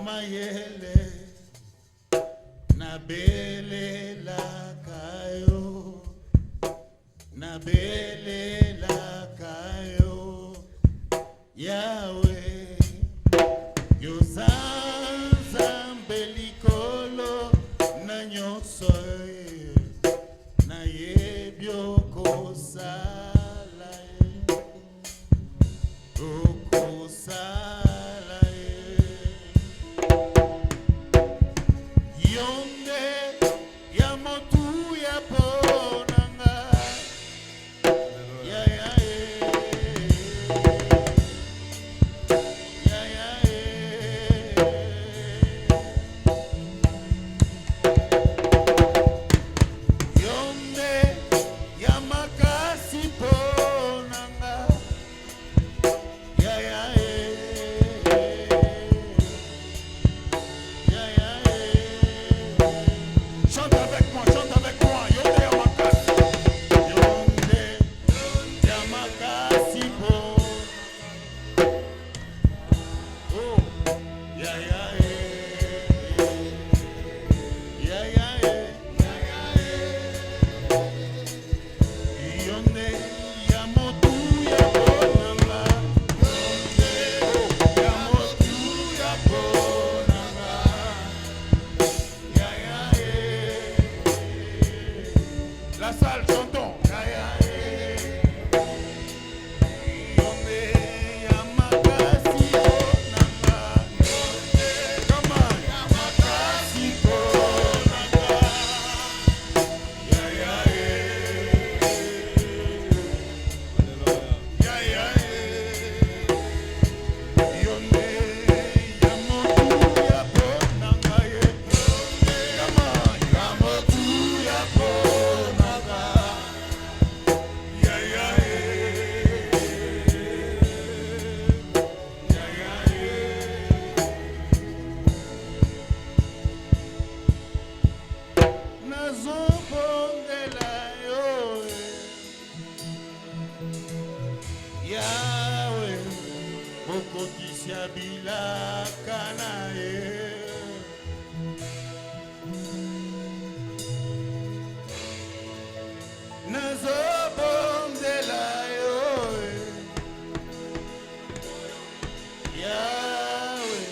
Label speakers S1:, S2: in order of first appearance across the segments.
S1: mayele na bele la kayo na bele la kayo Yahweh yozanza belikolo na nyonso na yebyo kosala okosala yonde ya motu ya ponanga ya ya yonde ya makasi ponanga ya ya chante avec moi, yonde ya makasi po oh ya ya yonde ya motu ya ponanga ya motu ya ponanga ya ya la salle chantons ya ya yonde ya makasi ponanga come on ya makasi ponanga ya ya yonde ya motu ya ponanga come on ya motu ya ponanga ya ya nazobongela yo Yahweh okokisa bilaka na ye nazobongela yo Yahweh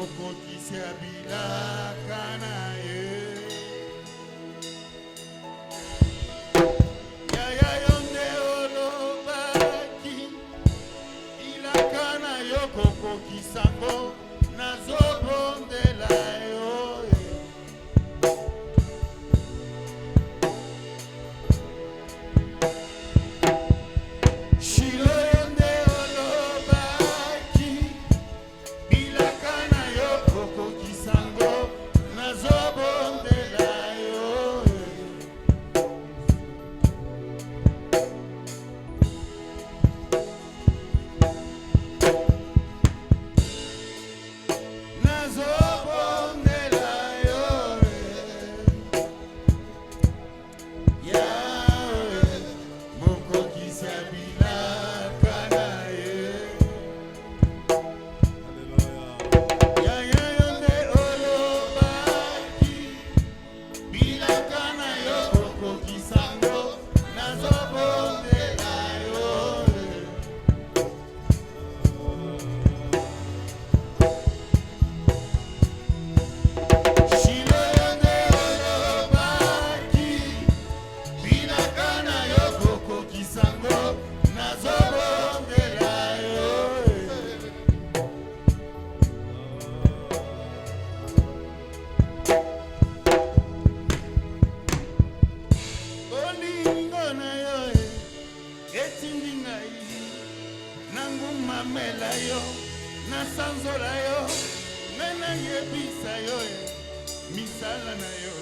S1: okokisa bilaka na ye yaya yonde olobaki bilaka na yo kokokisango nazobondela yo shilo yonde olobaki bilaka na yo kokokisango nazobondela yo nazobondela yo Yahweh mokokisa bilaka na ye yaya yonde olobaki bilaka na yo kokokisango nazobondela yo shilo yonde olobaki bilaka na yo kokokisango nazobondela yo olingo na yo etindi ngai nangumamela yo nasanzola yo ngai nayebisa yo misala na yo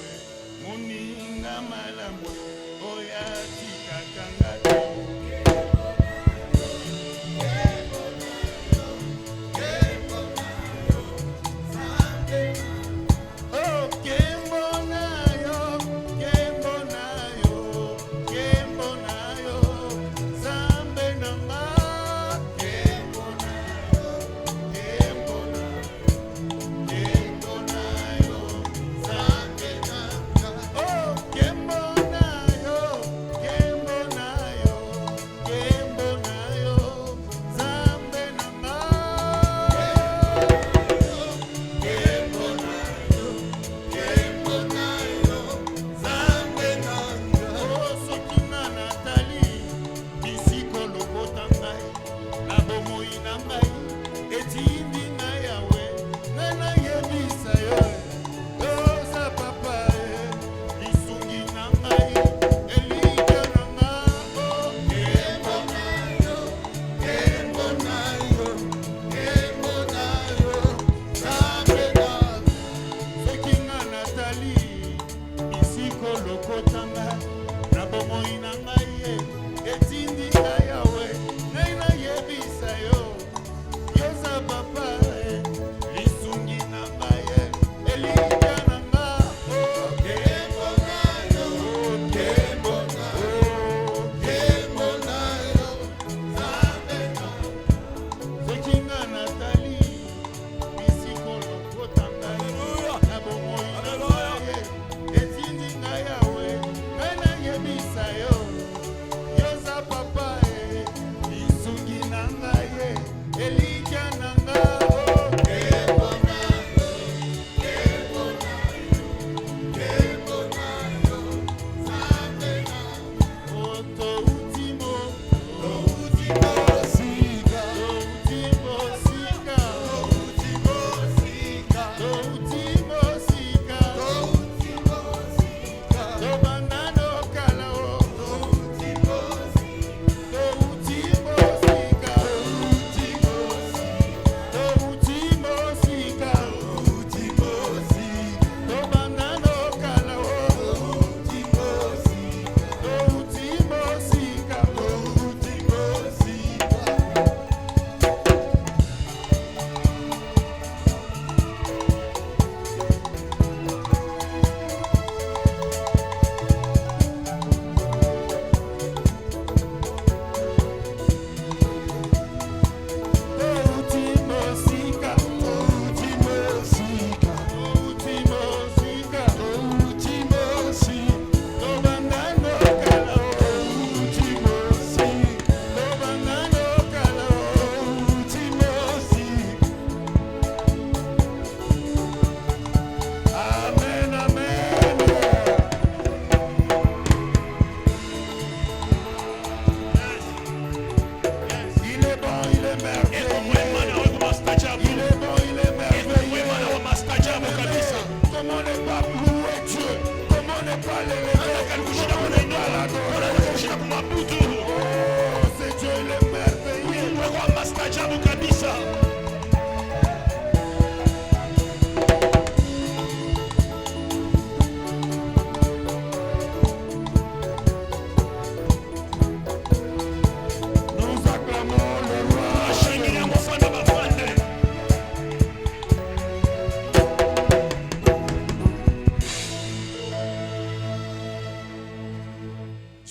S1: moninga malamu oyo atikaka nga te oh kembo na yo zambe nanga kembo na yo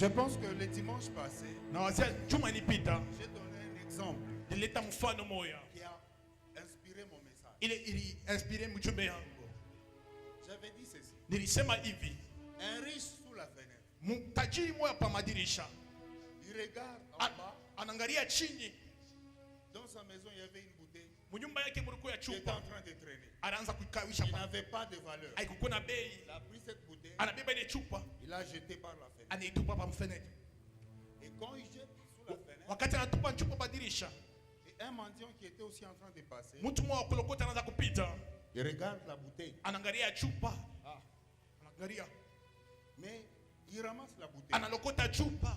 S1: Je pense que le dimanche passé,
S2: nawazia juma ilipita
S1: j'ai donné un exemple
S2: nilileta mfano moya
S1: qui a inspiré mon message.
S2: ili inspire mjumbe yangu.
S1: J'avais dit ceci.
S2: Nilisema hivi,
S1: Un riche sous la fenêtre,
S2: mtajiri moya pa madirisha
S1: il regarde en bas.
S2: anaangalia chini.
S1: Dans sa maison, il y avait une bouteille
S2: Mnyumba yake mlikuwa ya
S1: qui était
S2: chupa,
S1: en train de traîner.
S2: anaanza kuikawisha
S1: Il
S2: pa,
S1: n'avait pas de valeur.
S2: haikuwa na bei.
S1: Il a pris cette bouteille,
S2: Anabeba ile chupa
S1: il l'a jetée par la fenêtre.
S2: anaitupa pa mfenete.
S1: Et quand il jette sous la fenêtre,
S2: Wakati anatupa chupa pa dirisha,
S1: et un mendiant qui était aussi en train de passer,
S2: mtu mmoja kulokota anaanza kupita,
S1: il regarde la bouteille.
S2: anaangalia chupa,
S1: Ah.
S2: anaangalia,
S1: Mais il ramasse la bouteille.
S2: analokota chupa.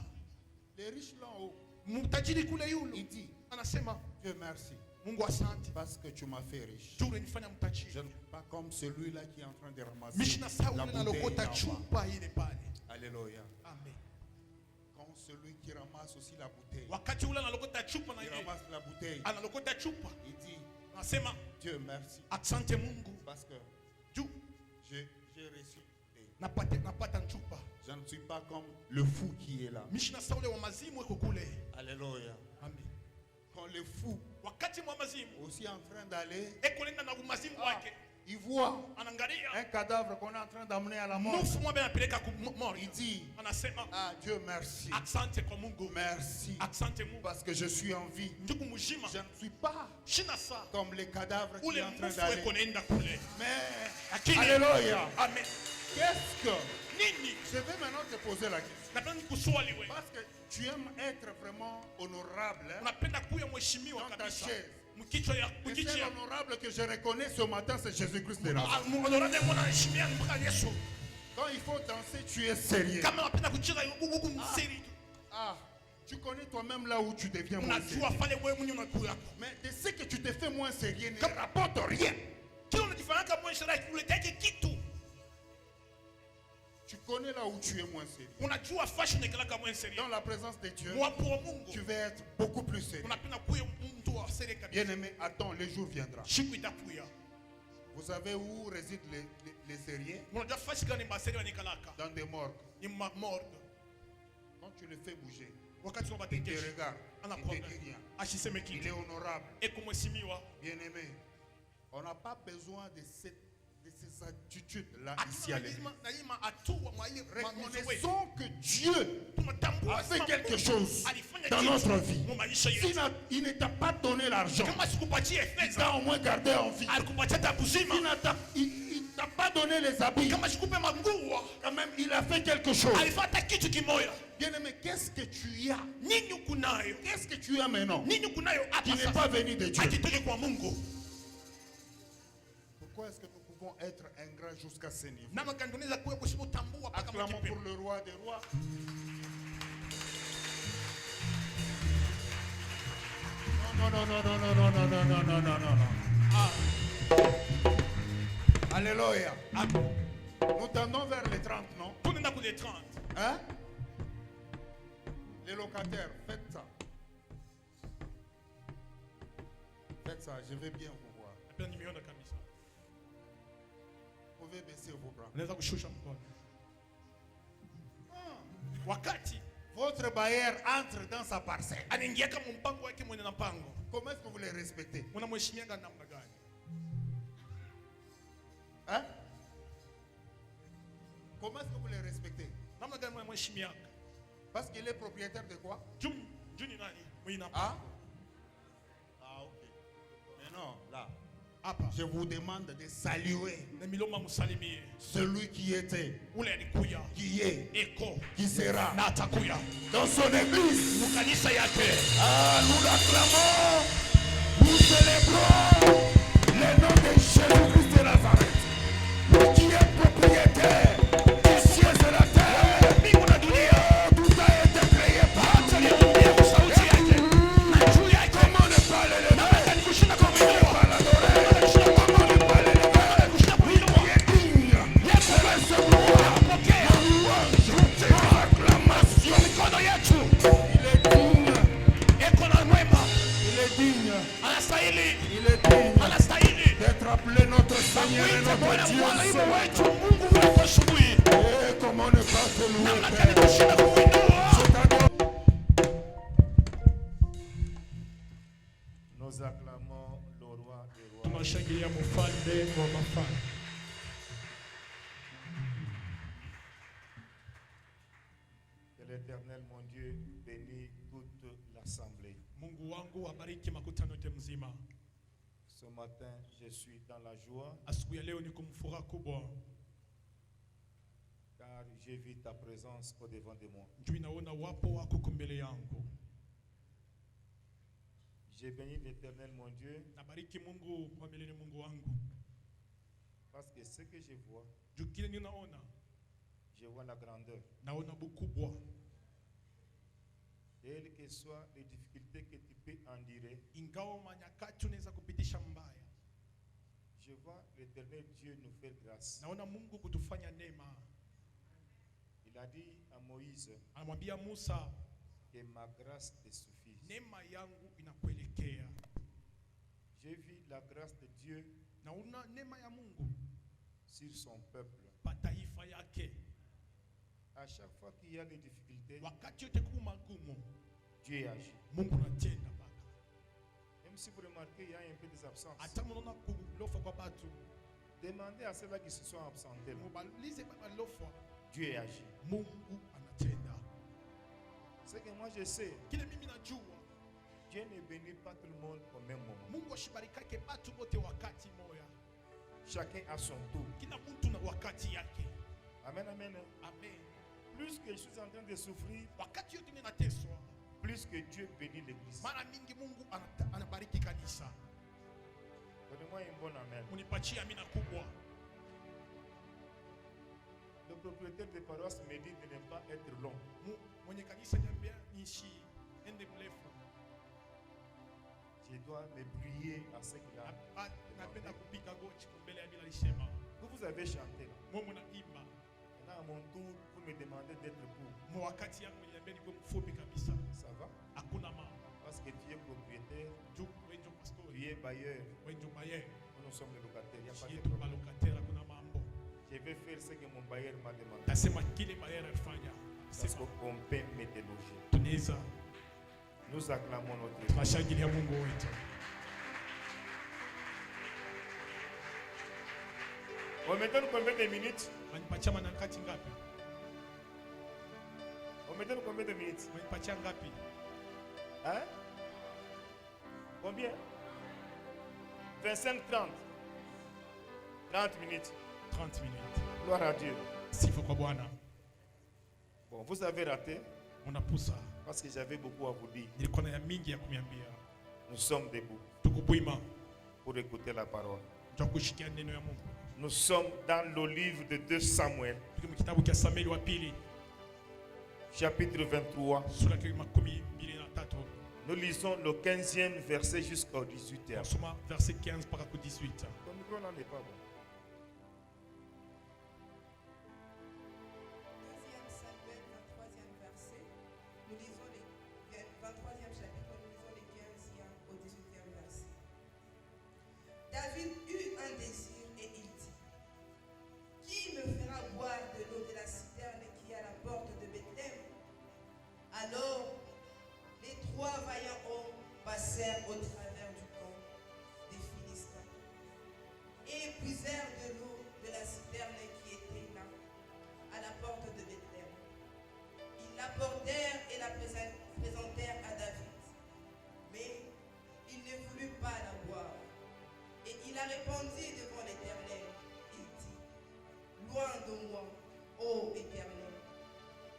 S1: Les riches là en haut,
S2: Mtajiri kule yule
S1: il dit,
S2: anasema,
S1: Dieu merci,
S2: Mungu asante,
S1: parce que tu m'as fait riche.
S2: juu unanifanya
S1: Je
S2: mtajiri.
S1: ne suis pas comme celui-là qui est en train de ramasser
S2: Mishina sawa
S1: la
S2: ule
S1: bouteille
S2: analokota
S1: en bas.
S2: chupa ile pale.
S1: Alléluia.
S2: Amen.
S1: Quand celui qui ramasse aussi la bouteille,
S2: Wakati ule analokota chupa na
S1: il
S2: yeye
S1: ramasse la bouteille,
S2: analokota chupa,
S1: il dit,
S2: anasema
S1: Dieu merci,
S2: asante Mungu,
S1: parce que
S2: juu
S1: j'ai reçu.
S2: napata chupa.
S1: Je ne suis pas comme le fou qui est là.
S2: Mishina sawa ule wa mazimu iko kule.
S1: Alléluia.
S2: Amen.
S1: Quand le fou
S2: Wakati mwa mazimu
S1: aussi en train d'aller,
S2: eko nenda na mazimu wake,
S1: il voit
S2: anaangalia
S1: un cadavre qu'on est en train d'amener à la mort.
S2: nusu mwa anapeleka ku mort.
S1: Il dit,
S2: Anasema
S1: ah Dieu merci,
S2: asante kwa Mungu,
S1: merci,
S2: asante Mungu,
S1: parce que je suis en vie.
S2: ndugu mzima.
S1: Je ne suis pas
S2: Shina saa
S1: comme les cadavres qui
S2: ule
S1: est en train
S2: mfu eko
S1: d'aller.
S2: nenda kule.
S1: Mais,
S2: Lakini
S1: alléluia.
S2: amen.
S1: Qu'est-ce que...
S2: Nini?
S1: Je vais maintenant te poser la question.
S2: Napenda kuswali wewe.
S1: Parce que tu aimes être vraiment honorable. Hein?
S2: Unapenda kuya mheshimiwa
S1: Dans ta
S2: kabisa.
S1: chaise.
S2: Mkichwa ya
S1: Et
S2: mkichwa.
S1: c'est l'honorable que je reconnais ce matin, c'est Jésus-Christ de Nazareth.
S2: Mhonorable mwana heshimia mpaka Yesu.
S1: Quand il faut danser, tu es sérieux.
S2: Kama unapenda kucheza huku msiri.
S1: Ah, tu connais toi-même là où tu deviens moins sérieux.
S2: Unajua pale wewe mwenyewe unakuwa.
S1: Mais de ce que tu te fais moins sérieux ne rapporte rien.
S2: Kile unajifanya mwa ishara kuleteke kitu.
S1: Tu connais là où tu es moins sérieux.
S2: Unajua fashion ikalaka mwa sérieux.
S1: Dans la présence de Dieu,
S2: Mwapo wa Mungu.
S1: tu vas être beaucoup plus sérieux.
S2: Unapenda kuya mtu wa sérieux kabisa.
S1: Bien-aimé, attends, le jour viendra.
S2: Siku itakuya.
S1: Vous savez où résident les sérieux?
S2: Unajua fashion gani baseri wanikalaka?
S1: Dans des morgues.
S2: Ni morgue.
S1: Quand tu le fais bouger,
S2: Wakati
S1: il te
S2: unabatekesha.
S1: regarde, il te dit rien.
S2: Ashiseme
S1: Il est
S2: kitu.
S1: honorable.
S2: Eko mheshimiwa.
S1: Bien-aimé, on n'a pas besoin de ces attitudes-là ici à l'église. Reconnaissons que Dieu a fait quelque chose dans notre vie. Il ne t'a pas donné l'argent, il t'a au moins gardé en vie. Il t'a pas donné les habits, quand même il a fait quelque chose. Bien-aimé, qu'est-ce que tu as? Qu'est-ce que tu as maintenant qui n'est pas venu de Dieu? Pourquoi est-ce que nous pouvons être ingrats jusqu'à ce niveau? Acclamons pour le roi des rois. Non. Ah. Alléluia. Nous tendons vers les 30, non? Hein? Les locataires, faites ça. Faites ça, je vais bien vous voir. Vous pouvez baisser vos bras.
S2: Wakati
S1: Votre bailleur entre dans sa parcelle.
S2: anaingiaka mpango wake mwenye na mpango,
S1: Comment est-ce que vous les respectez?
S2: unamheshimianga namna gani?
S1: Hein? Comment est-ce que vous les respectez?
S2: Namna gani unamheshimianga?
S1: Parce qu'il est propriétaire de quoi?
S2: Juni nani? Mwenye na
S1: Ah? Ah, ok. Mais non, là,
S2: hapa.
S1: je vous demande de saluer
S2: Na miloma msalimie.
S1: celui qui était,
S2: Ule alikuya.
S1: qui est,
S2: Eko.
S1: qui sera
S2: Na atakuya.
S1: dans son église.
S2: Mukanisa yake.
S1: Ah, nous l'acclamons, nous célébrons le nom de Jésus-Christ de Nazareth, lui qui est propriétaire du ciel et de la terre.
S2: Mbingu na dunia.
S1: Tout a été créé par lui.
S2: Aliambia kwa sauti yake. Na juu yake.
S1: Comment ne pas le
S2: Na
S1: lever?
S2: wakati kushinda kwa
S1: Comment ne
S2: mwili.
S1: pas l'adorer? Comment ne pas le lever?
S2: Kushinda kwa mwili.
S1: Il est digne de recevoir
S2: Pokea.
S1: la louange, l'acclamation.
S2: Mikono yetu.
S1: Il est digne,
S2: Eko na mwema.
S1: il est digne,
S2: Anastahili.
S1: il est digne
S2: Anastahili.
S1: d'être appelé notre Seigneur et
S2: Mwite Bwana
S1: notre
S2: Bwana
S1: Dieu.
S2: iwe wetu Mungu wetu asubuhi.
S1: Et comment ne pas te louer,
S2: Namna
S1: Père?
S2: gani kushinda kwa mwili. Shangilia mfalme wa mafalme.
S1: Que l'Éternel, mon Dieu, bénisse toute l'assemblée.
S2: Mungu wangu abariki makutano yote mzima.
S1: Ce matin, je suis dans la joie
S2: Asubuhi ya leo niko mfuraha kubwa
S1: car j'ai vu ta présence au-devant de moi.
S2: juu naona wapo wako mbele yangu.
S1: J'ai béni l'Éternel, mon Dieu,
S2: Nabariki Mungu wa milele, Mungu wangu,
S1: parce que ce que je vois,
S2: juu kile ninaona,
S1: je vois la grandeur.
S2: naona bukubwa.
S1: Quelles que soient les difficultés que tu peux endurer,
S2: Ingawa manyakati unaweza kupitisha mbaya,
S1: je vois l'Éternel Dieu nous faire grâce.
S2: naona Mungu kutufanya neema.
S1: Il a dit à Moïse
S2: Anamwambia Musa,
S1: que ma grâce te suffit.
S2: neema yangu inakuelekea.
S1: J'ai vu la grâce de Dieu
S2: Naona neema ya Mungu
S1: sur son peuple.
S2: pa taifa yake.
S1: À chaque fois qu'il y a des difficultés,
S2: Wakati yote kuwa magumu,
S1: Dieu agit.
S2: Mungu anatenda baka.
S1: Même si vous remarquez, il y a un peu des absences.
S2: Hata mnaona kulofa kwa batu,
S1: Demandez à ceux-là qui se sont absentés.
S2: mubalize baba lofa,
S1: Dieu agit.
S2: Mungu anatenda.
S1: Ce que moi je sais,
S2: Kile mimi najua,
S1: Dieu ne bénit pas tout le monde au même moment.
S2: Mungu ashibarikake batu bote wakati moya.
S1: Chacun a son tour.
S2: Kila mtu na wakati yake.
S1: Amen, amen.
S2: Amen.
S1: Plus que je suis en train de souffrir,
S2: Wakati yote ninateswa,
S1: plus que Dieu bénit l'église.
S2: mara mingi Mungu anabariki kanisa.
S1: Donnez-moi un bon amen.
S2: Unipatie amina kubwa.
S1: Le propriétaire de paroisse me dit de ne pas être long.
S2: Mwenye kanisa niambia nishi ende mrefu.
S1: Je dois me plier à ce qu'il a
S2: Napenda
S1: demandé.
S2: kupiga goti mbele ya bila lisema.
S1: Vous avez chanté.
S2: Mungu naimba.
S1: Maintenant, à mon tour, vous me demandez d'être court.
S2: Mo wakati yangu niambia niko mfupi kabisa.
S1: Ça va?
S2: Hakuna mama.
S1: Parce que tu es propriétaire,
S2: Juu wenjo pastori,
S1: tu es bailleur,
S2: wenjo bayer.
S1: nous sommes les locataires. Il n'y a pas de
S2: Yetu
S1: problème.
S2: balokatera kuna mambo.
S1: Je vais faire ce que mon bailleur m'a demandé.
S2: Nasema kile bayer alifanya.
S1: Parce
S2: Sema
S1: qu'on peut me déloger.
S2: tunaweza
S1: Nous acclamons notre Dieu.
S2: tunashangilia Mungu wetu.
S1: On me donne combien de minutes?
S2: Wanipatia manakati ngapi?
S1: On me donne combien de minutes?
S2: Wanipatia ngapi?
S1: Hein? Combien? 25, 30. 30 minutes.
S2: 30 minutes.
S1: Gloire à Dieu.
S2: Sifa kwa Bwana.
S1: Bon, vous avez raté
S2: Unapusa.
S1: parce que j'avais beaucoup à vous dire.
S2: Nilikuwa na ya mingi ya kuniambia.
S1: Nous sommes debout
S2: Tukubuima.
S1: pour écouter la parole.
S2: Ndio kushikia neno ya Mungu.
S1: Nous sommes dans le livre de 2 Samuel,
S2: Tuko kitabu cha Samueli wa pili,
S1: chapitre 23.
S2: sura ya 23.
S1: Nous lisons le 15e verset jusqu'au 18e.
S2: Soma verset 15 mpaka ku 18.
S1: Ton micro là n'est pas bon.
S3: 2e Samuel, 23e verset. Nous lisons les 23e chapitre, nous lisons les 15e au 18e verset. David eut un désir et il dit: Qui me fera boire de l'eau de la citerne qui est à la porte de Bethléem? Alors les 3 vaillants hommes passèrent au travers du camp des Philistins et puisèrent de l'eau de la citerne qui était là, à la porte de Bethléem. Ils l'apportèrent et la présentèrent à David. Mais il ne voulut pas la boire. Et il la répandit devant l'Éternel. Il dit: Loin de moi, ô Éternel,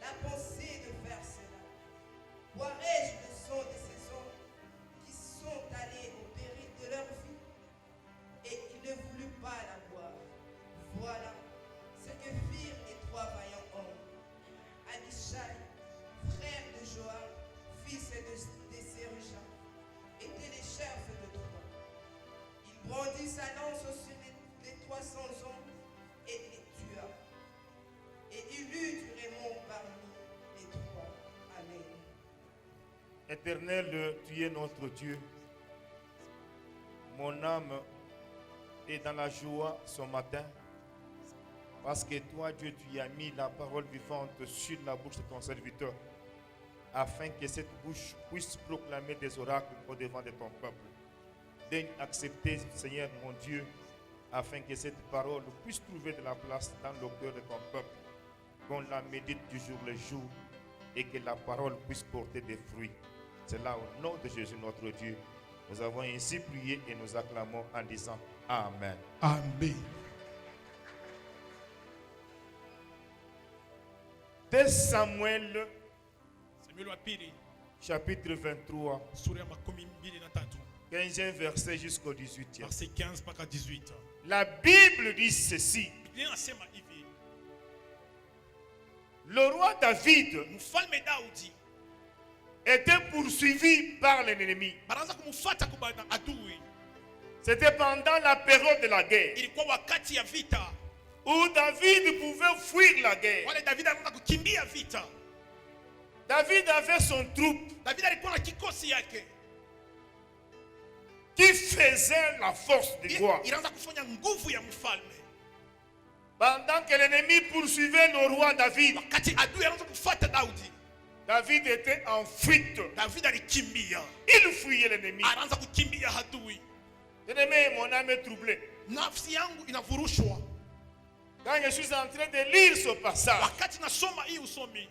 S3: la pensée de faire cela. Boirai-je le sang de ces hommes qui sont allés au péril de leur vie? Et il ne voulut pas la boire. Voilà ce que firent les 3 vaillants hommes. Abishai, frère de Joab, fils de Séruja, était les chefs de Troie. Il brandit sa lance sur les 300 hommes et les tua. Et il eut du remords parmi les 3. Amen.
S1: Éternel, tu es notre Dieu. Mon âme est dans la joie ce matin. Parce que toi, Dieu, tu as mis la parole vivante sur la bouche de ton serviteur. Afin que cette bouche puisse proclamer des oracles au devant de ton peuple. Daigne accepter, Seigneur mon Dieu, afin que cette parole puisse trouver de la place dans le cœur de ton peuple, qu'on la médite du jour le jour et que la parole puisse porter des fruits. C'est là au nom de Jésus notre Dieu. Nous avons ainsi prié et nous acclamons en disant Amen.
S2: Amen.
S1: 2 Samuel
S2: Samuel wa pili
S1: chapitre 23,
S2: sura ya 23
S1: 15e verset jusqu'au 18e.
S2: verset 15 mpaka 18.
S1: La Bible dit ceci.
S2: Biblia inasema hivi,
S1: Le roi David
S2: mfalme Daudi
S1: était poursuivi par l'ennemi.
S2: banaanza kumfuata kwa adui.
S1: C'était pendant la période de la guerre
S2: Ilikuwa wakati ya vita,
S1: où David pouvait fuir la guerre.
S2: wale David alianza kukimbia vita.
S1: David avait son troupe
S2: David alikuwa na kikosi yake
S1: qui faisait la force du roi.
S2: ilianza kufanya nguvu ya mfalme.
S1: Pendant que l'ennemi poursuivait le roi David,
S2: Wakati adui anaanza kufuata Daudi,
S1: David était en fuite.
S2: David alikimbia,
S1: Il fuyait l'ennemi.
S2: anaanza kukimbia adui.
S1: Bien-aimé, mon âme est troublée.
S2: Nafsi yangu inavurushwa
S1: Quand je suis en train de lire ce passage,
S2: wakati nasoma hii usomi.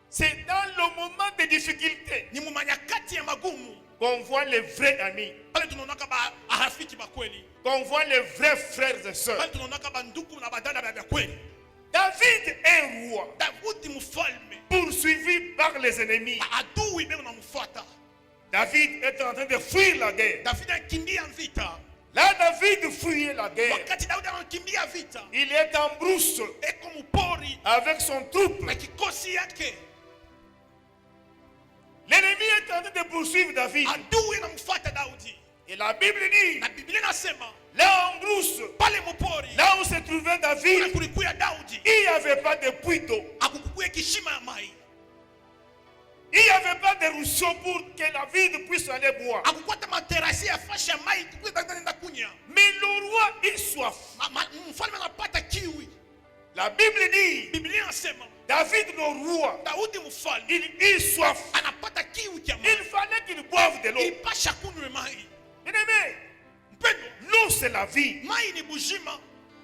S1: c'est dans le moment de difficulté
S2: Ni mumanyakati ya magumu
S1: qu'on voit les vrais amis,
S2: pale tunaonaka marafiki ba kweli,
S1: qu'on voit les vrais frères et sœurs.
S2: pale tunaonaka banduku na badada ba kweli.
S1: David est roi,
S2: Daudi mfalme,
S1: poursuivi par les ennemis.
S2: adui bego namfuata.
S1: David est en train de fuir la guerre.
S2: David anakimbia vita.
S1: Là, David fuyait la guerre.
S2: Wakati Daudi anakimbia vita,
S1: Il est en brousse
S2: eko mpori
S1: avec son troupe.
S2: na kikosi yake.
S1: L'ennemi est en train de poursuivre David.
S2: Adui anamfuata Daudi.
S1: Et la Bible dit,
S2: Na Biblia inasema
S1: là en brousse,
S2: pale mpori
S1: là où se trouvait David,
S2: kulikuya Daudi,
S1: il n'y avait pas de puits d'eau.
S2: akukukuya kishima ya mai,
S1: Il n'y avait pas de ruisseau pour que David puisse aller boire.
S2: akukwata materasi ya fashi ya mai kukuya nenda kunya.
S1: Mais le roi est soif.
S2: Mfalme anapata kiwi.
S1: La Bible dit,
S2: Biblia inasema
S1: David le roi,
S2: Daudi mfalme
S1: il est soif.
S2: anapata kiwi cha mai,
S1: Il fallait qu'il boive de l'eau.
S2: ilipasha kunywe mai.
S1: Bien-aimé,
S2: Mpendo,
S1: l'eau c'est la vie.
S2: mai ni bujima.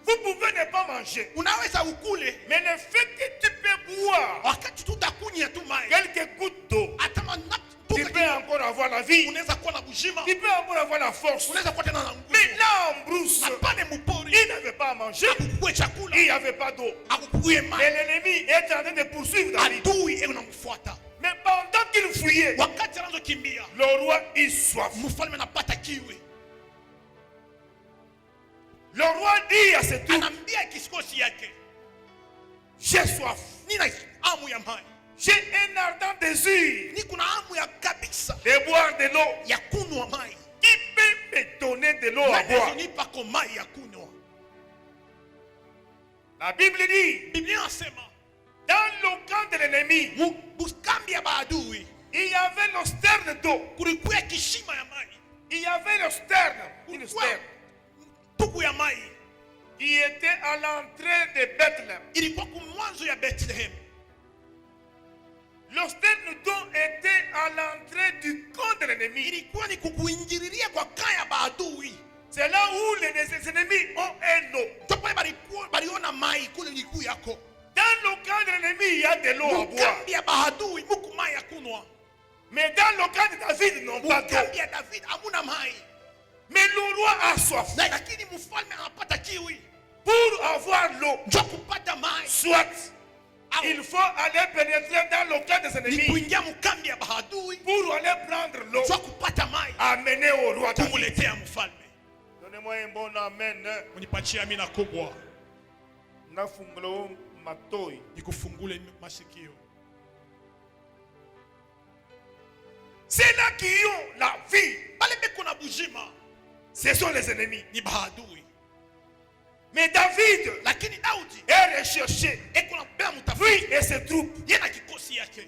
S1: Vous pouvez ne pas manger,
S2: Unaweza ukule
S1: mais le fait que tu peux boire
S2: wakati tutakunya tu mai,
S1: quelques gouttes d'eau,
S2: hata
S1: tu peux encore avoir la vie.
S2: unaweza kuwa na bujima,
S1: Tu peux encore avoir la force.
S2: unaweza kuwa tena na nguvu.
S1: Mais là en brousse,
S2: Na pale mpori
S1: il n'avait pas à manger,
S2: akukuwe chakula,
S1: il n'y avait pas d'eau.
S2: akukuwe
S1: Et
S2: mai,
S1: l'ennemi est en train de poursuivre David.
S2: adui unamfuata.
S1: Mais pendant qu'il fuyait,
S2: Wakati anazokimbia,
S1: le roi est soif.
S2: mfalme anapata kiwi,
S1: Le roi dit à ses troupes,
S2: anaambia kikosi yake,
S1: j'ai soif.
S2: nina hamu ya mai,
S1: J'ai un ardent désir
S2: niko na hamu ya kabisa
S1: de boire de l'eau.
S2: ya kunywa mai.
S1: Qui peut me donner de l'eau à boire?
S2: Nipa kwa mai ya kunywa.
S1: La Bible dit,
S2: Biblia inasema
S1: dans le camp de l'ennemi,
S2: buskambi ya maadui
S1: il y avait le sterne d'eau.
S2: kulikuwa kishima ya mai,
S1: Il y avait le sterne, une
S2: kulikuwa
S1: sterne,
S2: tubu ya mai,
S1: qui était à l'entrée de Bethléem.
S2: ilikuwa kumwanzo ya Bethlehem.
S1: Le sterne d'eau était à l'entrée du camp de l'ennemi.
S2: Ilikuwa ni kukuingililia kwa kaya maadui.
S1: C'est là où les ennemis ont un eau.
S2: Ndipo baliona mai kule liku yako.
S1: Dans le camp de l'ennemi, il y a de l'eau à boire.
S2: Mukambi ya maadui muku mai ya kunwa.
S1: Mais dans le camp de David, non pas d'eau.
S2: Mukambi ya David hamuna mai.
S1: Mais le roi a soif.
S2: Na lakini mfalme anapata kiwi.
S1: Pour avoir l'eau,
S2: Ndio kupata mai.
S1: soit il faut aller pénétrer dans le camp des
S2: Ni
S1: ennemis
S2: kuingia mukambi ya maadui.
S1: pour aller prendre l'eau,
S2: Ndio kupata mai.
S1: amener au roi David.
S2: Kumuletea mfalme.
S1: Donnez-moi un bon amen.
S2: Unipatie amina kubwa.
S1: Nafungula matoi.
S2: Nikufungule masikio.
S1: C'est là qui ont la vie.
S2: Bale beko na bujima
S1: Ce sont les ennemis.
S2: ni maadui.
S1: Mais David
S2: Lakini Daudi
S1: est recherché.
S2: eko na bea
S1: Lui
S2: mtafiti.
S1: et ses troupes.
S2: Yeye na kikosi yake.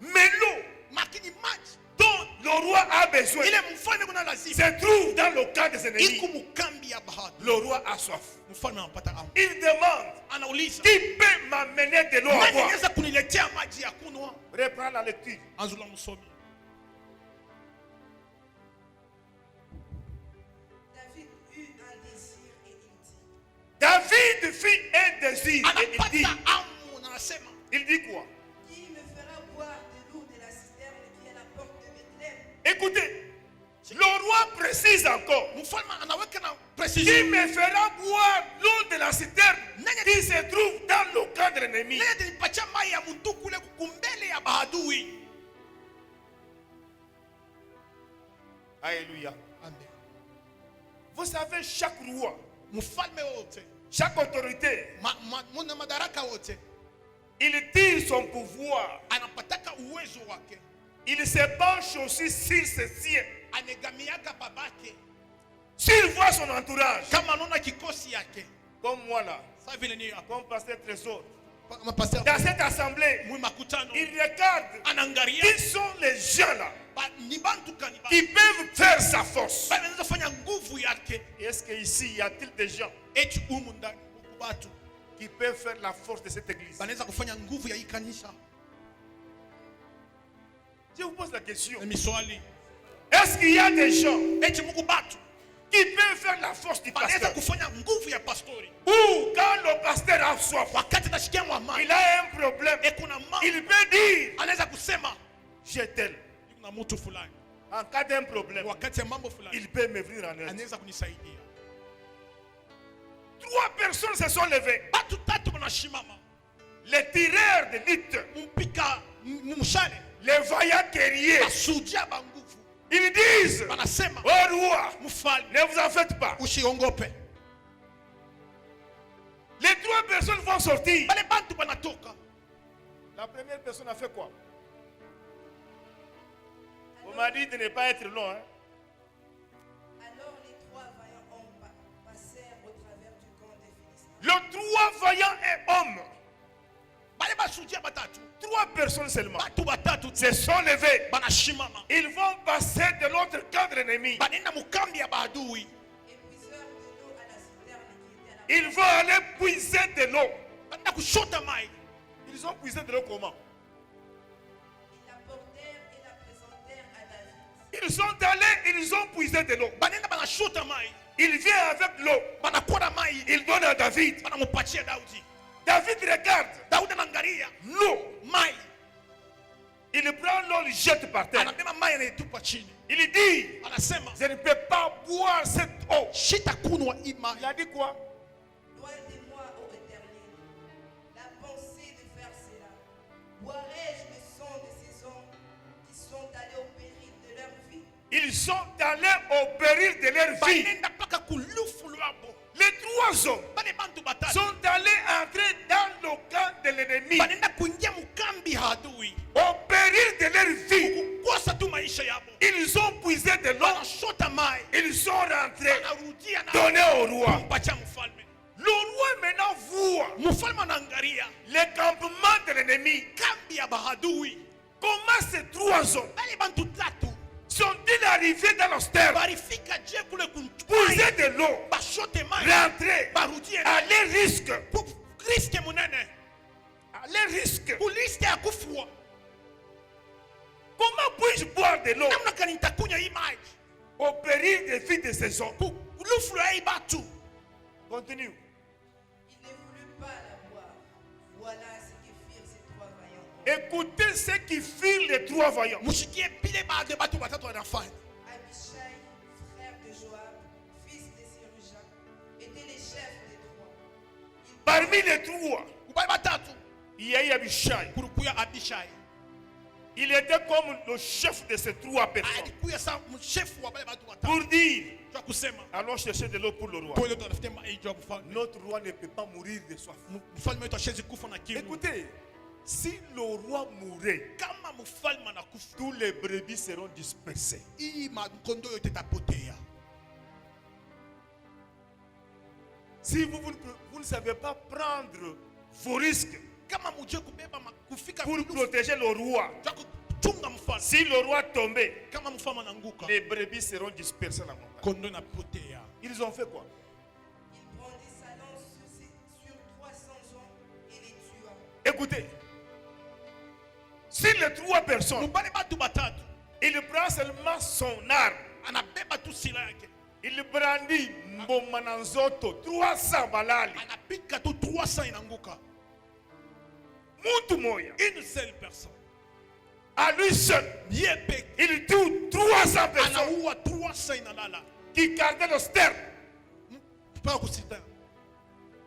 S1: Mais l'eau
S2: Makini maji
S1: dont le roi a besoin
S2: ile mfalme kuna lazima
S1: se trouve dans le camp des ennemis.
S2: iko mukambi ya bahati.
S1: Le roi a soif.
S2: Mfalme anapata hamu.
S1: Il demande,
S2: Anauliza,
S1: qui peut m'amener de l'eau à
S2: nani
S1: boire?
S2: anaweza kuniletea maji ya kunywa?
S1: Reprends la lecture.
S2: Anzula msomi.
S1: désire et
S2: anapata hamu na anasema,
S1: il dit quoi?
S3: Qui me fera boire de l'eau de la citerne qui est à la porte de Bethléem?
S1: Écoutez, le roi précise encore.
S2: mfalme anaweka na
S1: Qui
S2: precision,
S1: me fera boire l'eau de la citerne qui se trouve dans le camp de l'ennemi?
S2: nani atanipatia mai ya mtu kule kukumbele ya maadui.
S1: Alléluia.
S2: Amen.
S1: Vous savez, chaque roi,
S2: Mfalme wote,
S1: chaque autorité,
S2: mwana madaraka wote,
S1: il tire son pouvoir.
S2: anapataka uwezo wake,
S1: Il se penche aussi sur ses siens.
S2: anegamiaka babake,
S1: S'il voit son entourage,
S2: kama anaona kikosi yake,
S1: comme moi là,
S2: sasa vile ni
S1: comme pasteur Trésor,
S2: mapastor
S1: dans cette assemblée,
S2: mwi makutano,
S1: il regarde
S2: anaangalia
S1: qui sont les gens là
S2: ni bantu kani ba
S1: qui peuvent faire sa force.
S2: anaweza fanya nguvu yake.
S1: Et est-ce qu'ici, y a-t-il des gens
S2: Eti humu ndani huku watu
S1: qui peuvent faire la force de cette église?
S2: wanaweza kufanya nguvu ya hii kanisa?
S1: Je vous pose la question.
S2: Ni swali.
S1: Est-ce qu'il y a des gens
S2: Eti Mungu batu
S1: qui peuvent faire la force du
S2: wanaweza
S1: pasteur?
S2: kufanya nguvu ya pastori.
S1: Ou quand le pasteur a soif,
S2: Wakati tashikia mwamani,
S1: il a un problème,
S2: e kuna mambo
S1: il peut dire,
S2: anaweza kusema
S1: j'ai tel.
S2: kuna mtu fulani,
S1: En cas d'un problème,
S2: wakati ya mambo fulani
S1: il peut me venir en aide.
S2: anaweza kunisaidia.
S1: 3 personnes se sont levées.
S2: Batu tatu wanashimama,
S1: Les tireurs de lutte,
S2: mpika mshale,
S1: les vaillants guerriers,
S2: basudia ba nguvu,
S1: ils disent
S2: wanasema
S1: au roi,
S2: mfalme,
S1: ne vous en faites pas.
S2: usiongope.
S1: Les 3 personnes vont sortir.
S2: Bale bantu banatoka.
S1: La première personne a fait quoi? On m'a dit de ne pas être long. Hein?
S3: Alors les 3 vaillants hommes passèrent au travers du camp des Philistins.
S1: Les 3 vaillants hommes,
S2: Bale basudia batatu,
S1: 3 personnes seulement,
S2: batu batatu
S1: se sont levés.
S2: banashimama,
S1: Ils vont passer de l'autre camp de l'ennemi.
S2: banenda mukambi ya maadui,
S3: Et puisèrent de l'eau à la citerne qui était à la
S1: Ils vont aller puiser de l'eau.
S2: banenda kushota mai.
S1: Ils ont puisé de l'eau comment?
S3: Ils la portèrent et la présentèrent à David.
S1: Ils sont allés, ils ont puisé de l'eau.
S2: Banenda banashota mai,
S1: Il vient avec l'eau.
S2: banakora mai,
S1: Il donne à David.
S2: banamupatia Daudi.
S1: David regarde
S2: Daudi anaangalia
S1: l'eau.
S2: mai,
S1: Il prend l'eau, il jette par terre.
S2: anabeba mai anaitupa chini,
S1: Il dit,
S2: anasema
S1: je ne peux pas boire cette eau.
S2: sitakunywa hii mai.
S1: Il a dit quoi?
S3: Loin de moi, ô Éternel, la pensée de faire cela. Boirai-je le sang de ces hommes qui sont allés au péril de leur vie?
S1: Ils sont allés au péril de leur vie.
S2: Banenda mpaka kulufu lwabo.
S1: Les 3 hommes
S2: Bale bantu batatu
S1: sont allés entrer dans le camp de l'ennemi.
S2: banenda kuingia mukambi ya adui,
S1: Au péril de leur vie.
S2: kukosa tu maisha yabo,
S1: Ils ont puisé de l'eau.
S2: banashota mai,
S1: Ils sont rentrés.
S2: banarudia na
S1: Donnés au roi.
S2: kumpatia mfalme.
S1: Le roi maintenant voit
S2: Mfalme anaangalia
S1: le campement de l'ennemi.
S2: kambi ya bahadui.
S1: Comment ces 3 hommes
S2: Bale bantu tatu
S1: sont-ils arrivés dans l'ostère?
S2: barifika je kule
S1: Puiser de l'eau.
S2: bashote mai,
S1: Rentrer.
S2: barudie
S1: À leur risque.
S2: kriske munene,
S1: À leur risque.
S2: kuliste ya kufua.
S1: Comment puis-je boire de l'eau?
S2: Namna gani nitakunywa hii mai?
S1: Au péril des vies de ces hommes.
S2: Kulufu ya hii batu.
S1: Continue.
S3: Il ne voulut pas la boire. Voilà ce que firent ces 3 vaillants hommes.
S1: Écoutez ce qui firent les 3 vaillants.
S2: Mushikie pile baada ya batu batatu wanafanya.
S3: Abishai, frère de Joab, fils de Séruja, était le chef des 3.
S1: Parmi les 3,
S2: Ubali batatu
S1: il y a eu Abishai.
S2: kulikuya Abishai.
S1: Il était comme le chef de ces 3 personnes.
S2: Alikuya sa mshefu wa bale batu batatu.
S1: Pour dire,
S2: Kwa kusema
S1: allons chercher de l'eau pour le roi.
S2: kwa hiyo tunatafuta mai ya mfalme.
S1: Notre roi ne peut pas mourir de soif.
S2: Mfalme wetu ashezi kufa na kiu.
S1: Écoutez, si le roi mourait,
S2: Kama mfalme anakufa,
S1: tous les brebis seront dispersés.
S2: hii makondo yote tapotea.
S1: Si vous ne savez pas prendre vos risques
S2: Kama muje kubeba kufika
S1: pour protéger le roi,
S2: kwa kuchunga mfalme.
S1: si le roi tombait,
S2: Kama mfalme ananguka,
S1: les brebis seront dispersées dans la montagne.
S2: kondo inapotea.
S1: Ils ont fait quoi?
S3: Il brandit sa lance sur 300 hommes et les tua.
S1: Écoutez, si les 3 personnes,
S2: Mubale batu batatu
S1: il prend seulement son arme,
S2: anabeba tu sila yake,
S1: il brandit Mbomananzoto, 300 balali.
S2: anapika tu 300 inanguka.
S1: Muntu moya.
S2: Une seule personne.
S1: À lui seul.
S2: Yepek.
S1: Il tue 300 personnes
S2: Anaua 300 inalala.
S1: qui gardaient le stern.
S2: Pas kusita.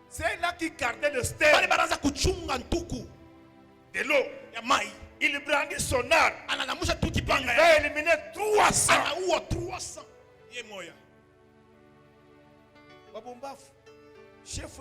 S1: C'est là qui gardait le
S2: Bali
S1: stern
S2: banaanza kuchunga ntuku
S1: de l'eau.
S2: ya mai.
S1: Il brandit son arme.
S2: Ananamusha tu
S1: Il
S2: kipanga
S1: va
S2: ya.
S1: éliminer 300.
S2: Anaua 300. Ye moya.
S1: Babombafu. Chef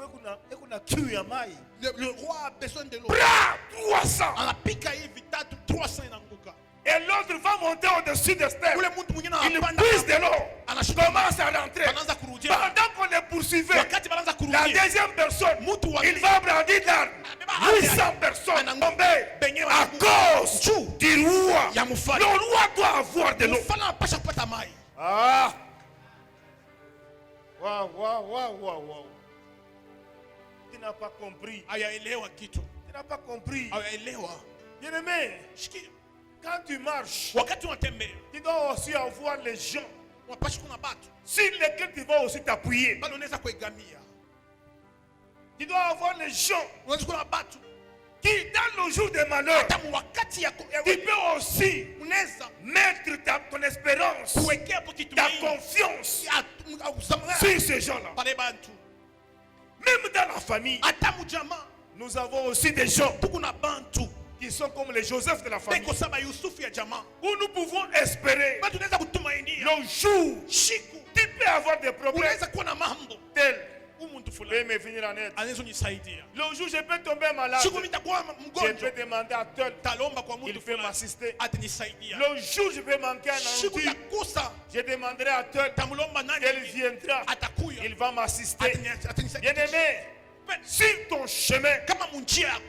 S1: ekuna kiu ya mai.
S2: Le roi a besoin de l'eau.
S1: Bra 300.
S2: Anapika hivi tatu 300 inanguka.
S1: Et l'autre va monter au-dessus de stern.
S2: Ule mtu mwingine
S1: Il
S2: anapanda.
S1: puise de l'eau.
S2: Anashuka
S1: Commence à rentrer.
S2: Banaanza kurudia.
S1: Pendant qu'on les poursuivait,
S2: Wakati banaanza
S1: la
S2: kurudia.
S1: deuxième personne,
S2: Mtu wa
S1: il va brandir l'arme. 800 personnes tombées à cause du roi.
S2: ya mfalme.
S1: Le roi doit avoir de l'eau.
S2: Mfalme anapasha kupata mai.
S1: Ah! Waouh. Tu n'as pas compris.
S2: Hayaelewa kitu.
S1: Tu n'as pas compris.
S2: Hayaelewa.
S1: Bien-aimé,
S2: Shikia.
S1: quand tu marches,
S2: Wakati unatembea,
S1: tu dois aussi avoir les gens
S2: unapasha kuna batu.
S1: sur lesquels tu vas aussi t'appuyer.
S2: Bado unaweza kuegamia.
S1: Tu dois avoir les gens
S2: Unaweza kuna batu.
S1: qui, dans le jour de malheur,
S2: Hata wakati ya
S1: tu peux aussi
S2: unaweza
S1: mettre ton espérance,
S2: kuwekea hapo kitu
S1: ta
S2: muhimu.
S1: confiance
S2: Usamana.
S1: sur ces gens-là.
S2: Pale bantu.
S1: Même dans la famille,
S2: Hata mjamaa.
S1: nous avons aussi des gens
S2: Tukuna bantu.
S1: qui sont comme les Joseph de la famille,
S2: Beko saba Yusufu ya jamaa.
S1: où nous pouvons espérer
S2: Bado unaweza kutumainia.
S1: le jour
S2: Shiku.
S1: tu peux avoir des problèmes
S2: Unaweza kuwa na mambo.
S1: tels.
S2: Huyu mtu
S1: Peut
S2: fulani
S1: me venir en aide.
S2: anaweza kunisaidia.
S1: Le jour où je peux tomber malade,
S2: Siku nitakuwa
S1: je
S2: mgonjwa.
S1: peux demander à tel,
S2: Talomba kwa
S1: il
S2: mtu
S1: peut
S2: fulani.
S1: m'assister.
S2: Atanisaidia.
S1: Le jour où je peux manquer un
S2: Siku
S1: anti,
S2: takosa.
S1: je demanderai à tel,
S2: Tamulomba nani?
S1: il viendra,
S2: Atakuya.
S1: il va m'assister.
S2: Atanisaidia.
S1: Bien-aimé, sur ton chemin,
S2: Kama munjia yako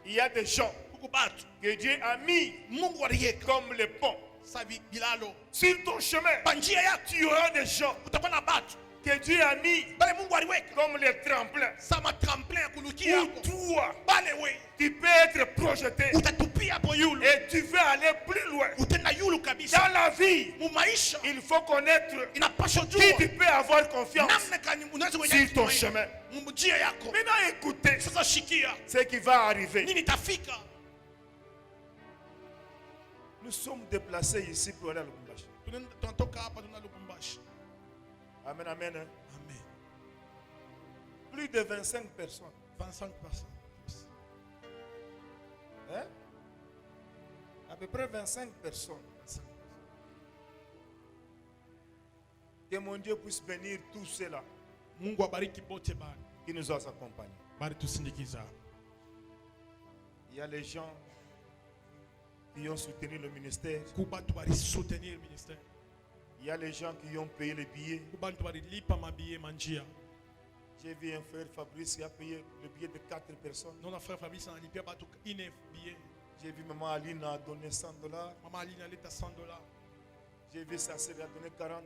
S1: il y a des gens
S2: huko batu.
S1: que Dieu a mis
S2: Mungu aliweka
S1: comme les ponts.
S2: savi bilalo.
S1: Sur ton chemin,
S2: Panjia yako
S1: tu auras des gens
S2: utakuwa na batu.
S1: que Dieu a mis
S2: Bale Mungu aliweka
S1: comme les tremplins.
S2: sama tremplin ya kulukia
S1: Où
S2: yako.
S1: toi,
S2: Bale we
S1: tu peux être projeté
S2: utatupia hapo yulu.
S1: et tu veux aller plus loin.
S2: Utenda yulu kabisa.
S1: Dans la vie,
S2: Mu maisha
S1: il faut connaître
S2: inapaswa
S1: qui
S2: jua
S1: tu peux avoir confiance
S2: namna gani unaweza
S1: sur
S2: kuenda
S1: ton chemin.
S2: mumjia yako.
S1: Maintenant, écoutez
S2: Sasa shikia
S1: ce qui va arriver.
S2: nini tafika.
S1: Nous sommes déplacés ici pour aller à Lubumbashi.
S2: Tunatoka hapa tuna Lubumbashi.
S1: Amen, amen.
S2: Amen.
S1: Plus de 25 personnes.
S2: 25 personnes.
S1: Hein? À peu près 25 personnes. Que mon Dieu puisse bénir tous ceux-là
S2: Mungu abariki bote bali.
S1: qui nous ont accompagnés.
S2: Bali tusindikiza.
S1: Il y a les gens qui ont soutenu le ministère.
S2: Kubatu bali soutenir le ministère.
S1: Il y a les gens qui ont payé les billets.
S2: Kubatu bali lipa mabiye manjia.
S1: J'ai vu un frère Fabrice qui a payé le billet de 4 personnes.
S2: Non, frère Fabrice a lipa batu ine billet.
S1: J'ai vu maman Aline a donné $100.
S2: Maman Aline a leta $100.
S1: J'ai vu sa sœur a donné $40.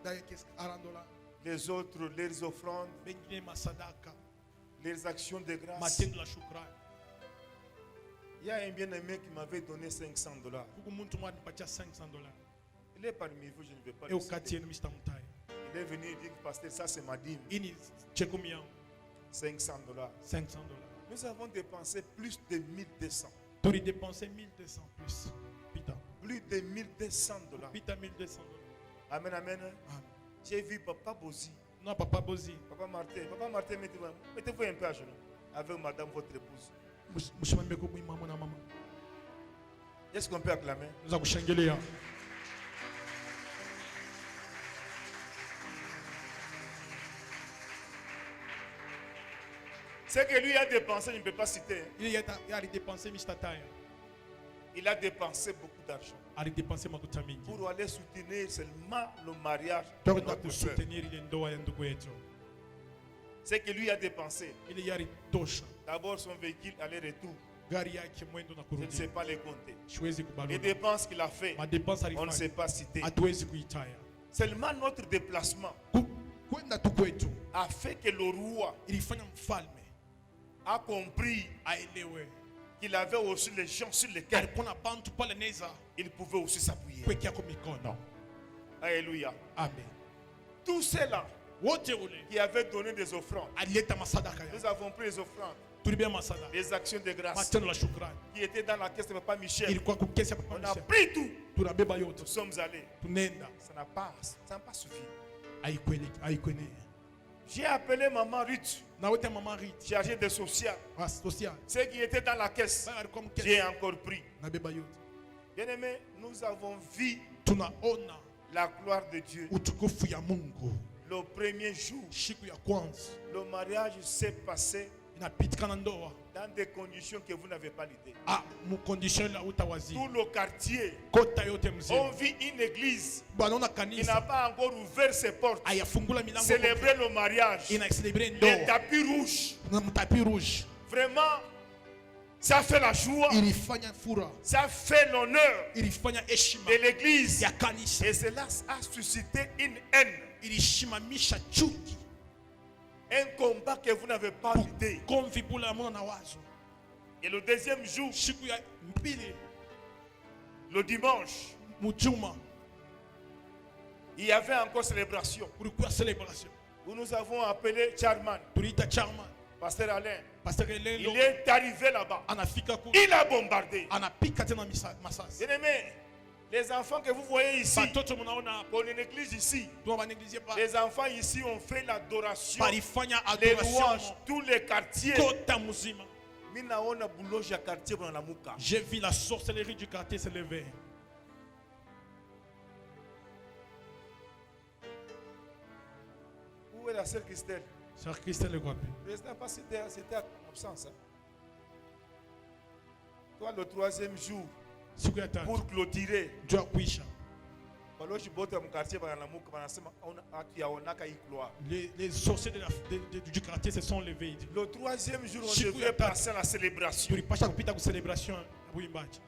S2: D'ailleurs, qu'est-ce que $40?
S1: Les autres, leurs offrandes,
S2: Bengine masadaka.
S1: leurs actions de grâce.
S2: Matendo la shukrani.
S1: Il y a un bien-aimé qui m'avait donné $500.
S2: Huku muntu mwa nipatia $500.
S1: Il est parmi vous, je ne vais pas
S2: Et
S1: le
S2: ukati
S1: citer.
S2: yenu Mr. Mutai.
S1: Il est venu dire, pasteur, ça c'est ma dîme.
S2: Ini chekumi yangu
S1: $500.
S2: $500.
S1: Nous avons dépensé plus de 1200.
S2: Tori dépensé 1200 plus. Pita.
S1: Plus de $1200.
S2: Pita $1200.
S1: Amen, amen.
S2: Amen.
S1: J'ai vu Papa Bozi,
S2: Non, papa Bozi.
S1: Papa Martin, mettez-vous un peu à genoux avec madame, votre épouse.
S2: Mshimambeko mwi mama na mama.
S1: Est-ce qu'on peut acclamer?
S2: Za kushangilia.
S1: Ce que lui a dépensé, je ne peux pas citer.
S2: Il a dépensé Mr.
S1: Il a dépensé beaucoup d'argent
S2: A dépensé makuta mingi.
S1: pour aller soutenir seulement le mariage de
S2: Toka
S1: notre soeur.
S2: kusoutenir ile ndoa ya ndugu yetu.
S1: Ce que lui a dépensé,
S2: Ile yari tosha.
S1: d'abord son véhicule aller-retour,
S2: Gari yake mwendo na
S1: je ne sais
S2: kurudi.
S1: pas les compter.
S2: Siwezi
S1: Les
S2: kubalona.
S1: dépenses qu'il a fait,
S2: Ma dépense
S1: on ne sait
S2: alifanya.
S1: pas citer.
S2: Hatuwezi kuitaya.
S1: Seulement notre déplacement
S2: Kwenda tu kwetu
S1: a fait que le roi
S2: ilifanya mfalme
S1: a compris
S2: aelewe
S1: qu'il avait aussi les gens sur lesquels
S2: alikuwa na bantu pale neza
S1: il pouvait aussi s'appuyer.
S2: kweki yako mikono.
S1: Alléluia.
S2: Amen.
S1: Tout cela,
S2: wote ule
S1: qui avaient donné des offrandes.
S2: alileta masadaka
S1: Nous
S2: ya
S1: avons pris les offrandes,
S2: tulibia masadaka
S1: les actions de grâce
S2: matendo la shukrani
S1: qui étaient dans la caisse de Papa Michel.
S2: ilikuwa kukesi ya
S1: On
S2: papa
S1: a
S2: Michel.
S1: pris tout.
S2: Tunabeba yote
S1: Nous sommes allés.
S2: tunenda
S1: Ça n'a pas suffi.
S2: aikwene
S1: J'ai appelé maman Ruth,
S2: na wote mama Riti
S1: chargée de social.
S2: wa social
S1: Ceux qui étaient dans la caisse,
S2: baya alikuwa
S1: j'ai
S2: mkesi
S1: encore pris.
S2: nabeba yote
S1: Bien-aimés, nous avons vu
S2: tunaona
S1: la gloire de Dieu.
S2: utukufu ya Mungu.
S1: Le premier jour,
S2: Siku ya kwanza
S1: le mariage s'est passé
S2: inapitikana ndoa
S1: dans des conditions que vous n'avez pas l'idée.
S2: mukondisyon la utawazi
S1: Tout le quartier,
S2: kota yote
S1: on
S2: mzima
S1: vit une église
S2: banaona
S1: qui n'a
S2: kanisa
S1: pas encore ouvert ses portes.
S2: ayafungula milango
S1: Célébrer le mariage.
S2: ina celebre
S1: Les
S2: ndoa
S1: tapis rouges.
S2: na mtapi rouge
S1: Vraiment, ça fait la joie.
S2: ilifanya fura
S1: Ça fait l'honneur
S2: ilifanya heshima
S1: de l'église.
S2: ya kanisa
S1: Et cela a suscité une haine.
S2: ilishimamisha chuki
S1: Un combat que vous n'avez pas l'idée.
S2: komvi bula mona na wazo.
S1: Et le deuxième jour,
S2: Siku ya mpili
S1: le dimanche,
S2: mujuma
S1: il y avait encore célébration.
S2: kulikuwa celebration
S1: Où nous avons appelé Charman,
S2: tuliita chairman
S1: Pasteur Alain.
S2: pasteur
S1: Il
S2: Elendo
S1: est arrivé là-bas.
S2: anafika ku
S1: Il a bombardé.
S2: anapika tena masasi
S1: Bien-aimés, les enfants que vous voyez ici,
S2: batoto munaona
S1: pour une église ici,
S2: tuwa baneglizie pa
S1: les enfants ici ont fait l'adoration,
S2: balifanya
S1: les
S2: adoration
S1: louanges, tous les quartiers.
S2: kota muzima.
S1: Minaona boulogne ya quartier dans la Mouka.
S2: J'ai vu la sorcellerie du quartier se lever.
S1: Où est la sœur Christelle?
S2: Sœur Christelle le Guapi.
S1: Le président pas c'était en absence. Hein. Toi le troisième jour,
S2: Siku ya tatu
S1: pour clôturer,
S2: jua kuisha
S1: baloji bote mu quartier dans la Mouka banasema atuyaonaka hii gloire.
S2: les sorciers du quartier se sont levés.
S1: Le troisième jour, on
S2: Siku
S1: devait
S2: ya tatu.
S1: passer à la célébration.
S2: Tulipasha kupita ku celebration ya uimbaji.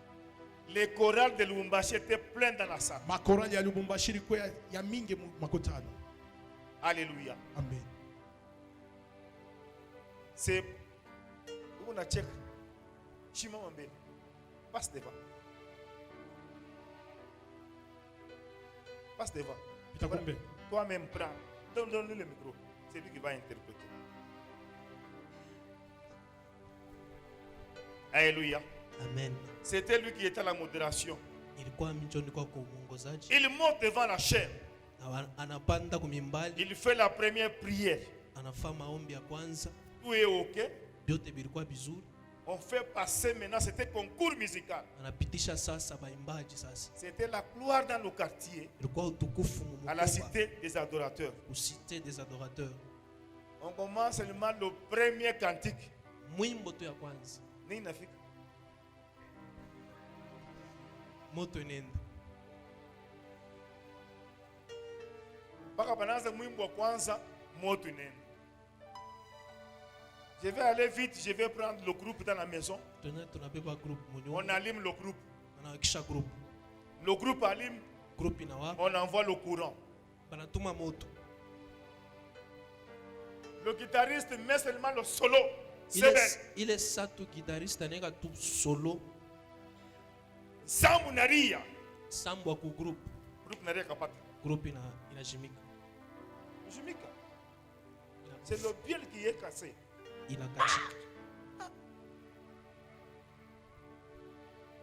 S1: Les chorales de Lumbashi étaient pleins dans la salle.
S2: Makorali ya Lubumbashi ilikuwa ya mingi makutano.
S1: Alléluia.
S2: Amen.
S1: C'est où on a check. Chima Mambé. Passe devant. Passe devant.
S2: Pita kumbe.
S1: Toi-même prends. Donne-lui le micro. C'est lui qui va interpréter. Alléluia.
S4: Amen.
S1: C'était lui qui était à la modération.
S4: Ilikuwa michoni kwa uongozaji.
S1: Il monte devant la chair.
S4: Anapanda kumimbali,
S1: Il fait la première prière.
S4: anafanya maombi ya kwanza.
S1: Tout est OK.
S4: Vyote vilikuwa vizuri.
S1: On fait passer maintenant, c'était concours musical.
S4: Anapitisha sasa baimbaji sasa.
S1: C'était la gloire dans le quartier,
S4: Ilikuwa utukufu
S1: à la
S4: mkubwa
S1: cité des adorateurs.
S4: usite des adorateurs.
S1: On commence seulement le premier cantique.
S4: Mwimbo tu ya kwanza.
S1: Nini nafika?
S4: Moto nenda.
S1: Mpaka panaanza mwimbo wa kwanza, moto nene. Je vais aller vite, je vais prendre le groupe dans la maison.
S4: Tunabeba group
S1: On
S4: munyumba.
S1: allume le groupe.
S4: Anawakisha group.
S1: Le groupe allume,
S4: Group inawaka.
S1: on envoie le courant.
S4: Banatuma moto.
S1: Le guitariste met seulement le solo.
S4: Ile satu guitariste aneka tu solo.
S1: Sambu naria.
S4: Sambo ku group.
S1: Groupe naria kapata.
S4: Group inajimika.
S1: Jumika. C'est le biel qui est cassé.
S4: Inakachika.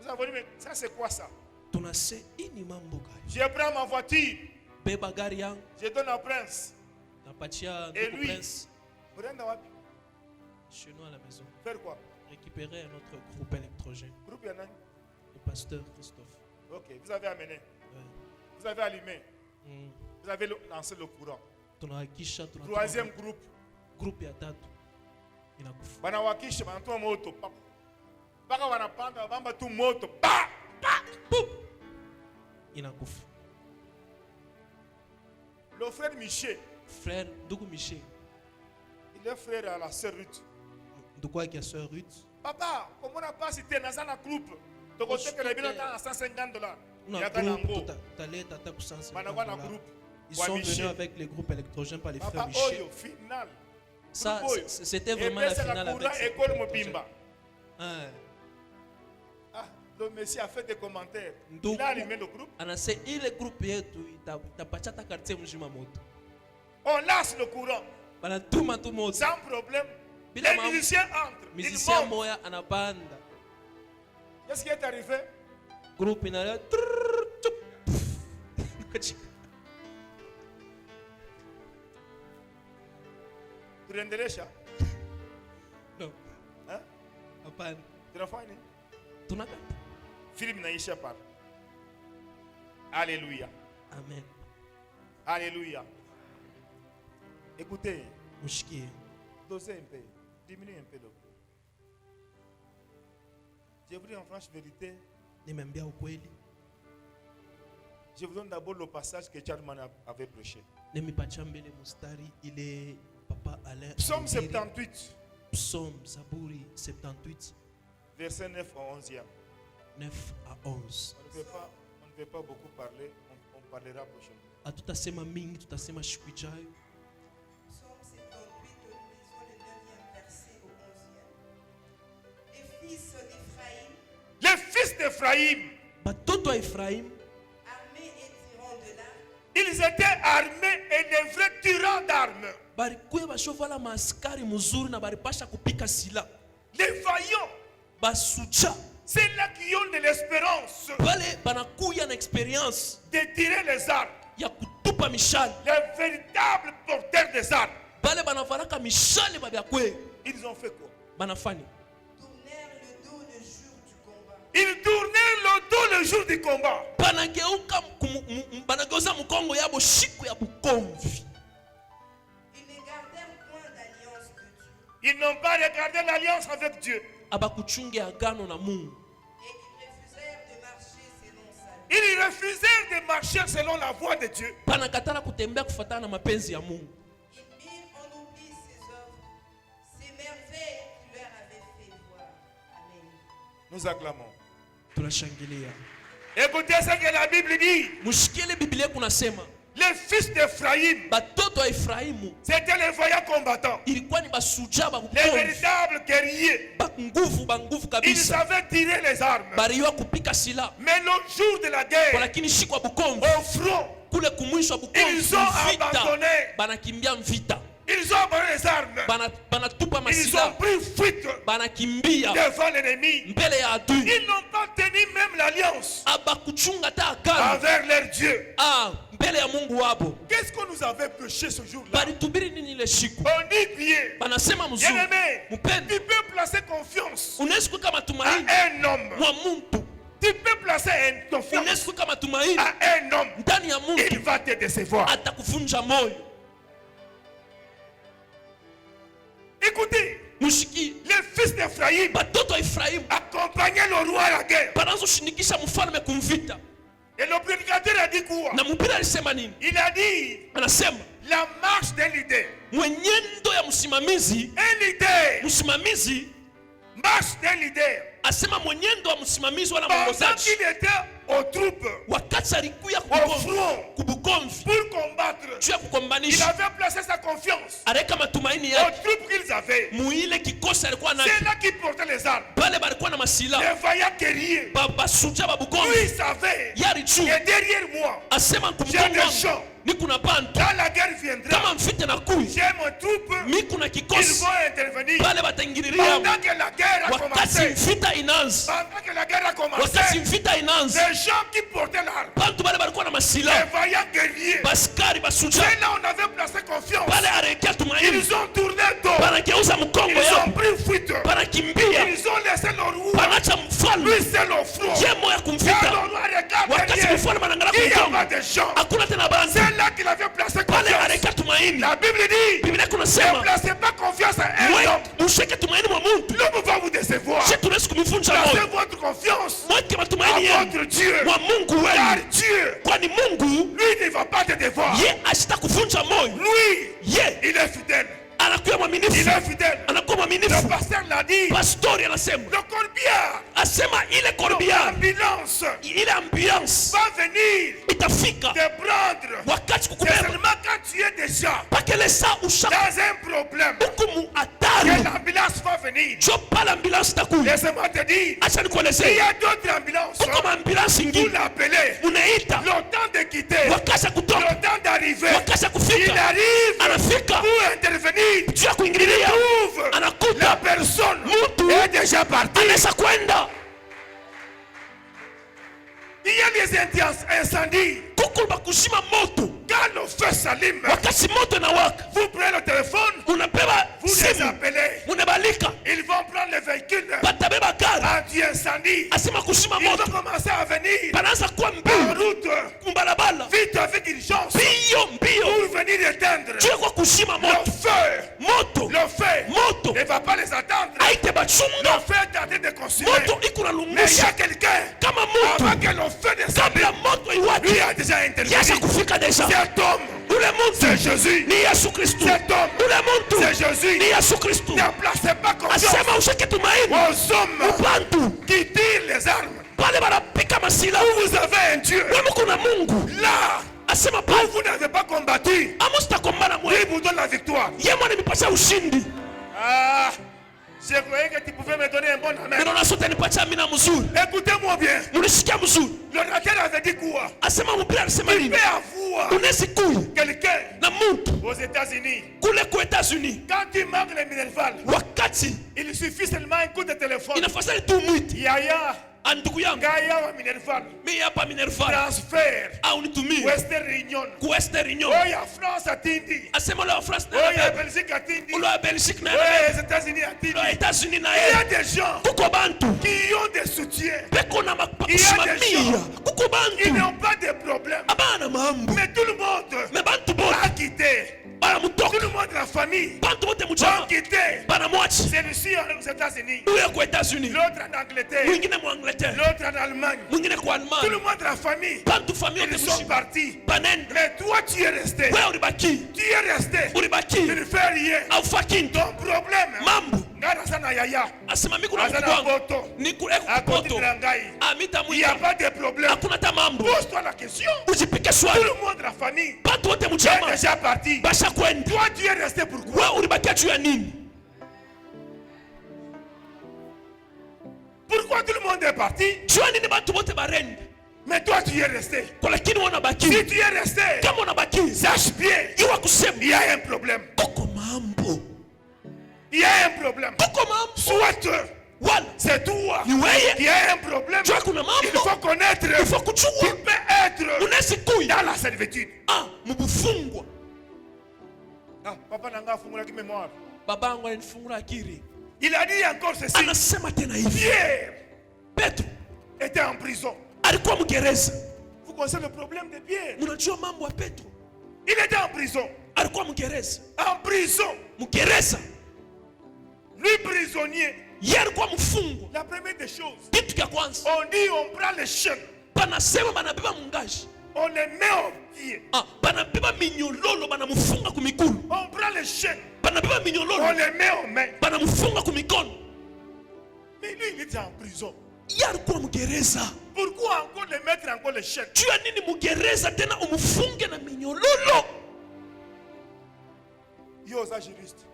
S1: Vous avez dit, mais ça c'est quoi ça?
S4: Tunase ini mambo gani?
S1: Je prends ma voiture,
S4: Beba gari yangu.
S1: je donne à Prince.
S4: Napatia
S1: Et
S4: ndugu
S1: lui?
S4: Prince
S1: Prends dans wapi?
S4: chez nous à la maison.
S1: Faire quoi?
S4: Récupérer notre groupe électrogène.
S1: Groupe Yanang.
S4: Le pasteur Christophe.
S1: Ok, vous avez amené.
S4: Ouais.
S1: Vous avez allumé.
S4: Mm.
S1: Vous avez lancé le courant.
S4: Tunahakisha tunatuma
S1: Troisième groupe.
S4: groupe ya tatu inakufa.
S1: Wanawakisha wanatoa moto. Mpaka wanapanda bamba tu moto. Pa!
S4: Boop! Inakufa.
S1: Le frère Michel,
S4: Frère ndugu Michel,
S1: il est frère à la sœur Ruth.
S4: ndugu yake ya sœur Ruth.
S1: Papa, comment on a pas cité dans un groupe? Donc on sait que les bilans sont à $150. Il y
S4: Una
S1: a un
S4: groupe
S1: ango.
S4: tutaleta hata kusansa.
S1: Banakuwa na groupe.
S4: Ils
S1: Wa
S4: sont venus
S1: Michel.
S4: avec les groupes électrogènes par les frères
S1: Papa
S4: Michel.
S1: Oyo, final.
S4: Ça,
S1: Groupe Oyo.
S4: c'était
S1: Et
S4: vraiment
S1: puis,
S4: la
S1: c'est
S4: finale
S1: courant
S4: avec ces
S1: école
S4: groupes
S1: Mobimba.
S4: électrogènes.
S1: Ah, le monsieur a fait des commentaires.
S4: Ndugu
S1: Il a allumé le groupe.
S4: anase ile groupe yetu itapacha hata quartier mzima moto.
S1: On lance le courant.
S4: banatuma tu moto.
S1: Sans problème.
S4: Bila
S1: Les
S4: mambo.
S1: musiciens entrent. Ils
S4: Musicien
S1: montent.
S4: moya anapanda.
S1: Qu'est-ce qui est arrivé?
S4: Groupe inalia.
S1: Tunaendelesha?
S4: No,
S1: Hein?
S4: hapana.
S1: Tunafanya?
S4: Tunakata.
S1: Film inaisha pale. Alléluia.
S4: Amen.
S1: Alléluia. Écoutez,
S4: Mushikie.
S1: dosez un peu. Diminuez un peu le. Je vous dis en franche vérité,
S4: Nimeambia ukweli.
S1: je vous donne d'abord le passage que Charles avait prêché.
S4: Nimipatia mbele mustari ile papa Alain.
S1: Psaume
S4: alihubiri.
S1: 78,
S4: Psaume Zaburi 78,
S1: verset 9 au 11e.
S4: 9 à 11.
S1: On ne veut pas beaucoup parler, on parlera prochainement.
S4: Hatutasema mingi, tutasema siku ijayo.
S3: Psaume 78, nous lisons le 9e verset au 11e. Les fils d'Éphraïm,
S1: Les fils d'Éphraïm,
S4: Batoto wa Efraim
S3: armés et tirant de l'arc,
S1: ils étaient armés et des vrais tirants d'armes.
S4: balikuya bashovala maaskari muzuri na balipasha kupika sila.
S1: Les vaillants,
S4: Basucha
S1: c'est là qui ont de l'espérance
S4: bale banakuya na experience
S1: de tirer les armes.
S4: ya kutupa mishale.
S1: Les véritables porteurs des armes.
S4: Bale banavalaka mishale babyakwe.
S1: Ils ont fait quoi?
S4: Banafani
S3: tournèrent le dos le jour du combat.
S1: Ils tournaient le dos le jour du combat.
S4: banageuka banageuza mkongo yabo siku ya bukomvi.
S3: Ils ne gardèrent point d'alliance de Dieu
S1: Ils n'ont pas regardé l'alliance avec Dieu.
S4: Abakuchunge agano na Mungu.
S3: et ils refusèrent de marcher selon sa loi.
S1: Ils refusèrent de marcher selon la voie de Dieu.
S4: Banakatala kutembea kufuatana na mapenzi ya Mungu.
S3: Ils mirent en oubli ses œuvres, ses merveilles qu'il leur avait fait voir. Amen.
S1: Nous acclamons.
S4: Tunashangilia.
S1: Écoutez ce que la Bible dit.
S4: Mushikile Biblia kunasema
S1: Les fils d'Éphraïm,
S4: batoto wa Efraimu
S1: c'était les voyants combattants.
S4: ilikuwa ni basuja ba
S1: Les
S4: bukomvi.
S1: véritables guerriers.
S4: Banguvu
S1: Ils
S4: kabisa.
S1: savaient tirer les armes.
S4: Bariwa kupika sila.
S1: Mais le jour de la guerre,
S4: Lakini siku ya bukomvi
S1: au front,
S4: kule kumwisho wa bukomvi
S1: ils ont
S4: vita.
S1: abandonné.
S4: Banakimbia mvita.
S1: Ils ont abandonné les armes.
S4: Banatupa
S1: Ils ont
S4: masila.
S1: pris fuite
S4: Banakimbia
S1: devant l'ennemi.
S4: mbele ya adui.
S1: Ils n'ont pas tenu même l'alliance
S4: Abakuchunga ta agano
S1: avec leur Dieu.
S4: mbele ya Mungu wabo.
S1: Qu'est-ce qu'on nous avait prêché ce jour-là?
S4: Balitubiri nini ile siku?
S1: On dit bien,
S4: Banasema mzuri.
S1: bien-aimé,
S4: Mpendo,
S1: tu peux placer confiance
S4: unaweza kuweka
S1: à
S4: matumaini
S1: un homme.
S4: mwa mtu.
S1: Tu peux placer une confiance
S4: Unaweza kuweka matumaini
S1: à un homme.
S4: ndani ya
S1: Il
S4: mtu,
S1: va te décevoir.
S4: atakuvunja moyo.
S1: Écoutez,
S4: Mushiki,
S1: les fils d'Éphraïm
S4: batoto wa Efraimu
S1: accompagnaient le roi à la guerre.
S4: banazoshindikisha mfalme kumvita.
S1: Et le prédicateur a dit quoi?
S4: Na mhubiri alisema nini?
S1: Il a dit
S4: Anasema
S1: la marche d'un leader.
S4: mwenyendo ya msimamizi,
S1: Un leader,
S4: msimamizi
S1: marche d'un leader.
S4: asema mwenyendo wa msimamizi wala
S1: Pendant
S4: mwongozaji
S1: qu'il était aux troupes,
S4: wakati alikuya
S1: au front,
S4: kubukomvi
S1: pour combattre,
S4: juu ya
S1: il
S4: kukombanisha,
S1: avait placé sa confiance
S4: areka matumaini
S1: aux
S4: yake
S1: troupes qu'ils avaient.
S4: muile kikosi alikuwa nacho.
S1: C'est là qu'ils portaient les armes.
S4: Pale balikuwa na masila
S1: Les vaillants guerriers.
S4: basuja ba
S1: Lui,
S4: bukomvi
S1: il savait
S4: yari juu
S1: que derrière moi,
S4: asema
S1: j'ai
S4: kumkongo
S1: des
S4: wangu
S1: gens.
S4: ni kuna bantu
S1: Quand la guerre viendra,
S4: kama mfite na kui
S1: j'ai mon troupe.
S4: mi kuna
S1: Ils
S4: kikosi
S1: vont intervenir.
S4: pale bataingililia
S1: Pendant que la guerre a
S4: wakati
S1: commencé,
S4: mvita inaanza,
S1: pendant que la guerre a commencé,
S4: wakati mvita inaanza,
S1: les gens qui portaient l'arme,
S4: bantu bale balikuwa na
S1: les
S4: masila
S1: vaillants guerriers,
S4: baskari basuja
S1: c'est là où on avait placé confiance.
S4: pale arekea tumaini,
S1: Ils ont tourné dos.
S4: banageuza mkongo
S1: Ils ont
S4: yao,
S1: pris fuite.
S4: banakimbia,
S1: Ils ont laissé le roi.
S4: banacha mfalme
S1: Lui, c'est le front.
S4: ye moya
S1: Quand
S4: kumvita.
S1: le roi regarde
S4: Wakati
S1: derrière,
S4: mfalme anaangalia
S1: il y
S4: kumkongo
S1: avait des gens.
S4: hakuna tena bantu,
S1: C'est là qu'il avait placé
S4: pale
S1: confiance.
S4: arekea tumaini.
S1: La Bible dit,
S4: Biblia
S1: ne
S4: kunasema
S1: placez pas confiance à un
S4: wewe
S1: homme.
S4: usheke tumaini mwa mtu,
S1: L'homme va vous décevoir.
S4: je tunaweza kumvunja
S1: Placez
S4: moyo.
S1: votre confiance
S4: Mweke
S1: à
S4: matumaini yenu
S1: votre Dieu.
S4: mwa Mungu
S1: Car
S4: wenu,
S1: Dieu,
S4: kwani Mungu
S1: lui, ne va pas te décevoir.
S4: ye asitakuvunja moyo.
S1: Lui,
S4: Ye
S1: il est fidèle.
S4: anakuwa
S1: Il
S4: mwaminifu,
S1: est fidèle.
S4: anakuwa
S1: Le
S4: mwaminifu.
S1: pasteur l'a dit.
S4: Pastori anasema,
S1: Le corbillard,
S4: asema ile korbia,
S1: l'ambulance
S4: ile ambiance
S1: va venir
S4: itafika
S1: te prendre.
S4: wakati
S1: C'est
S4: kukubeba
S1: seulement quand tu es déjà
S4: pakele saa ushaka
S1: dans un problème
S4: hukumu
S1: que
S4: hatari,
S1: l'ambulance va venir.
S4: jo pale ambulance itakuja.
S1: Laisse-moi te dire,
S4: Acha
S1: il y
S4: nikuelezee,
S1: a d'autres ambulances.
S4: kuko maambulance
S1: Vous
S4: ingine
S1: l'appelez.
S4: unaita
S1: Le temps de quitter,
S4: wakasha kutoka,
S1: le temps d'arriver.
S4: wakasha
S1: Il
S4: kufika,
S1: arrive
S4: anafika
S1: pour intervenir.
S4: juu ya kuingililia,
S1: Trouve la
S4: anakuta
S1: personne
S4: mtu
S1: est déjà partie.
S4: anaweza kwenda.
S1: Il y a des incendies.
S4: Kuko bakuzima moto,
S1: Quand le feu s'allume,
S4: wakati moto na waka,
S1: vous prenez le téléphone,
S4: unabeba
S1: vous les
S4: simu,
S1: appelez.
S4: unabalika,
S1: Ils vont prendre le véhicule
S4: batabeba gari,
S1: anti-incendie.
S4: asema kuzima
S1: Ils
S4: moto,
S1: vont commencer à venir
S4: banaanza kuwa
S1: en
S4: mbio
S1: route,
S4: mbalabala,
S1: vite avec urgence,
S4: mbio mbio,
S1: pour venir éteindre
S4: juu ya kwa kuzima
S1: le
S4: moto.
S1: feu.
S4: Moto
S1: Le feu
S4: moto
S1: ne va pas les attendre.
S4: aite
S1: Le
S4: bachunga,
S1: feu est en train de consumer.
S4: moto iko
S1: Mais il y a
S4: nalungusha
S1: quelqu'un,
S4: kama
S1: avant
S4: moto,
S1: que le feu ne s'allume,
S4: kabla moto
S1: lui
S4: iwake
S1: a déjà
S4: yasha
S1: intervenu.
S4: kufika deja.
S1: Cet homme,
S4: Ule
S1: c'est
S4: muntu
S1: Jésus.
S4: ni Yesu Kristu,
S1: Cet homme,
S4: ule muntu
S1: c'est Jésus.
S4: ni Yesu Kristu.
S1: Ne placez pas confiance
S4: Asema ushike tumaini
S1: aux hommes
S4: mubantu
S1: qui tirent les armes.
S4: pale banapika masila.
S1: Vous avez un Dieu.
S4: Wewe muko na Mungu,
S1: Là
S4: asema
S1: où
S4: pale
S1: vous n'avez pas combattu,
S4: amusitakombana mwe,
S1: il vous donne la victoire.
S4: ye mwana nipatia ushindi.
S1: Ah, je croyais que tu pouvais me donner un bon amen.
S4: Ninaona sote nipatia amina mzuri.
S1: Écoutez-moi bien.
S4: Munisikia mzuri,
S1: L'orateur avait dit quoi?
S4: asema mpira alisema
S1: Il
S4: nini?
S1: peut avoir
S4: Unaweza kuya
S1: quelqu'un
S4: na muntu
S1: aux États-Unis.
S4: kule kwa Etats-Unis,
S1: Quand il manque les minerval,
S4: wakati
S1: il suffit seulement un coup de téléphone.
S4: inafasali tu mwiti
S1: Yaya,
S4: andugu yangu
S1: Gaya wa minerval.
S4: mimi hapa Minerval
S1: Transfert.
S4: au nitumie
S1: Western Union.
S4: ku Western Union,
S1: Oya France atindi.
S4: asema la France na
S1: Oya
S4: la
S1: Belgique atindi.
S4: ule wa Belgique na
S1: Oya les États-Unis atindi.
S4: la Etats-Unis na
S1: Il y a
S4: yeye,
S1: des gens
S4: kuko bantu
S1: qui ont des soutiens.
S4: peko na
S1: Il y a des
S4: makusimamia,
S1: gens
S4: kuko
S1: Ils
S4: bantu
S1: n'ont pas de problème.
S4: abana mambo,
S1: Mais tout le monde
S4: me bantu bote
S1: a quitté.
S4: bana
S1: Tout
S4: mutoka,
S1: le monde, la famille,
S4: bantu bote
S1: ont
S4: mujama
S1: quitté.
S4: bana mwachi,
S1: Celui-ci aux États-Unis,
S4: uye kwa Etats-Unis,
S1: l'autre en Angleterre,
S4: mwingine mu Angleterre,
S1: l'autre en Allemagne.
S4: mwingine kwa
S1: Tout le
S4: Almanya,
S1: monde, la famille,
S4: bantu famille
S1: ils
S4: yote
S1: sont
S4: mshima
S1: partis.
S4: banenda.
S1: Mais toi, tu es resté.
S4: Wewe ulibaki,
S1: Tu es resté. Tu
S4: ulibaki
S1: ne fais rien.
S4: au fucking
S1: Ton problème,
S4: mambo,
S1: Ngana sana yaya,
S4: asema mimi kuna
S1: Azana
S4: mkubwa wangu
S1: poto.
S4: nikule
S1: à côté
S4: kupoto
S1: de Langai.
S4: amita
S1: Il n'y a
S4: mwita,
S1: pas de problème.
S4: hakuna ta mambo,
S1: Pose-toi la question.
S4: ujipike
S1: Tout
S4: swali,
S1: le monde, la famille,
S4: bantu wote
S1: est
S4: mchama
S1: déjà parti.
S4: basha kwenda,
S1: Toi, tu es resté pourquoi?
S4: wewe ulibakia juu ya nini?
S1: Pourquoi tout le monde est parti?
S4: Juu ya nini bantu wote barende,
S1: Mais toi, tu es resté.
S4: kwa lakini
S1: Si
S4: wanabaki,
S1: tu es resté,
S4: kama unabaki
S1: sache bien,
S4: iwa kusema
S1: il y a un problème.
S4: kuko mambo,
S1: Il y a un problème.
S4: kuko mambo,
S1: Soit
S4: wala
S1: c'est toi
S4: ni wewe
S1: qui a un problème.
S4: juu kuna
S1: Il faut
S4: mambo,
S1: connaître.
S4: il faut
S1: Tu
S4: kuchua,
S1: peux être
S4: unaweza kuya
S1: dans la servitude.
S4: mubufungwa.
S1: Ah, papa nanga fungula ki mémoire.
S4: Babangu alinifungula akili,
S1: Il a dit encore ceci.
S4: anasema tena hivi,
S1: Pierre
S4: Petro
S1: était en prison.
S4: alikuwa mgereza.
S1: Vous connaissez le problème de Pierre?
S4: Mnajua mambo ya Petro,
S1: Il était en prison.
S4: alikuwa mgereza,
S1: En prison.
S4: mgereza
S1: Lui prisonnier.
S4: yeye alikuwa mfungwa.
S1: La première des choses,
S4: Kitu cha kwanza
S1: on dit on prend les chaînes,
S4: banasema banabeba mungaji,
S1: on les met au pied.
S4: banabeba minyololo banamfunga kumigulu,
S1: On prend les chaînes,
S4: banabeba
S1: on
S4: minyololo
S1: les met aux mains.
S4: banamfunga kumikono.
S1: Mais lui, il était en prison.
S4: Yeye alikuwa mgereza.
S1: Pourquoi encore les mettre encore les chaînes?
S4: Juu ya nini mgereza tena umfunge na minyololo?
S1: Yo, ça juriste.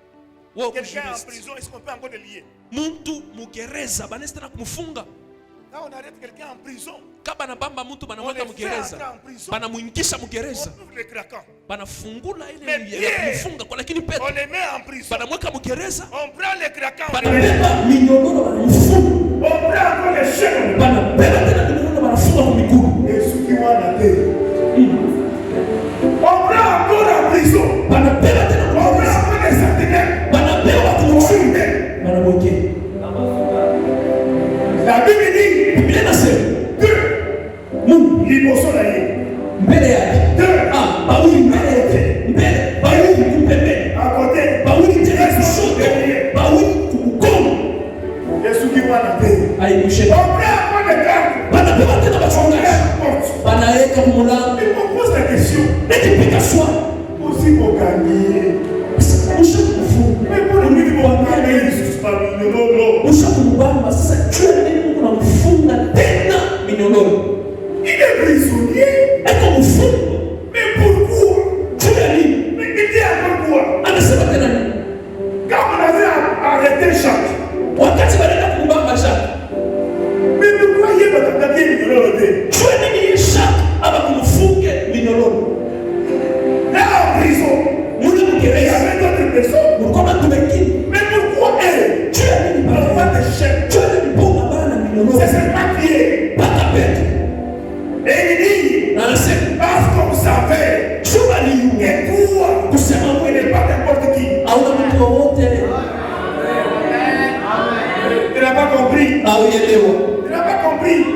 S4: Wewe
S1: Quelqu'un en
S4: kujurist,
S1: prison, est-ce qu'on peut encore le lier?
S4: muntu mgereza banaweza tena kumfunga.
S1: Là, on arrête quelqu'un en prison.
S4: Kama banabamba mtu
S1: On
S4: banamweka
S1: le fait
S4: mgereza,
S1: entrer en prison.
S4: banamwingisha
S1: On
S4: mgereza,
S1: ouvre les craquants.
S4: banafungula
S1: Mais
S4: ile
S1: Pierre,
S4: ya kumfunga kwa, lakini
S1: On
S4: Petro
S1: les met en prison.
S4: banamweka mgereza,
S1: On prend les craquants. On les met.
S4: banabeba minyololo banamfunga,
S1: On prend encore les chaînes.
S4: banabeba tena minyololo banafunga kumigulu,
S1: Et ceux qui vont la terre. On prend encore la prison.
S4: banabeba tena
S1: On prend encore les sentinelles.
S4: banabeba kumfunga, banamwekea.
S1: La Bible dit
S4: Biblia inasema
S1: deux.
S4: Mungu
S1: Liboso na ye.
S4: mbele yake,
S1: Deux.
S4: bawili mbele yake, mbele bawili kupembeni,
S1: À côté.
S4: bawili tena kushoto, bawili kumkono,
S1: Et ceux qui vont la terre.
S4: aibushe.
S1: On prend encore les gardes.
S4: Banabeba tena
S1: On met
S4: bachungaji,
S1: à la porte.
S4: banaweka kumulango,
S1: Et on pose la question.
S4: ekipika swa
S1: Aussi pour gagner.
S4: ushakufunga,
S1: Mais pour le minimum, on va gagner des suspens.
S4: ushakumubamba. Sasa jua nini Mungu namfunga tena minyololo,
S1: Il est prisonnier.
S4: eko mfungo.
S1: Mais pourquoi?
S4: Jua nini
S1: Mais il dit encore quoi?
S4: anasema tena nini?
S1: Quand on avait arrêté Jacques,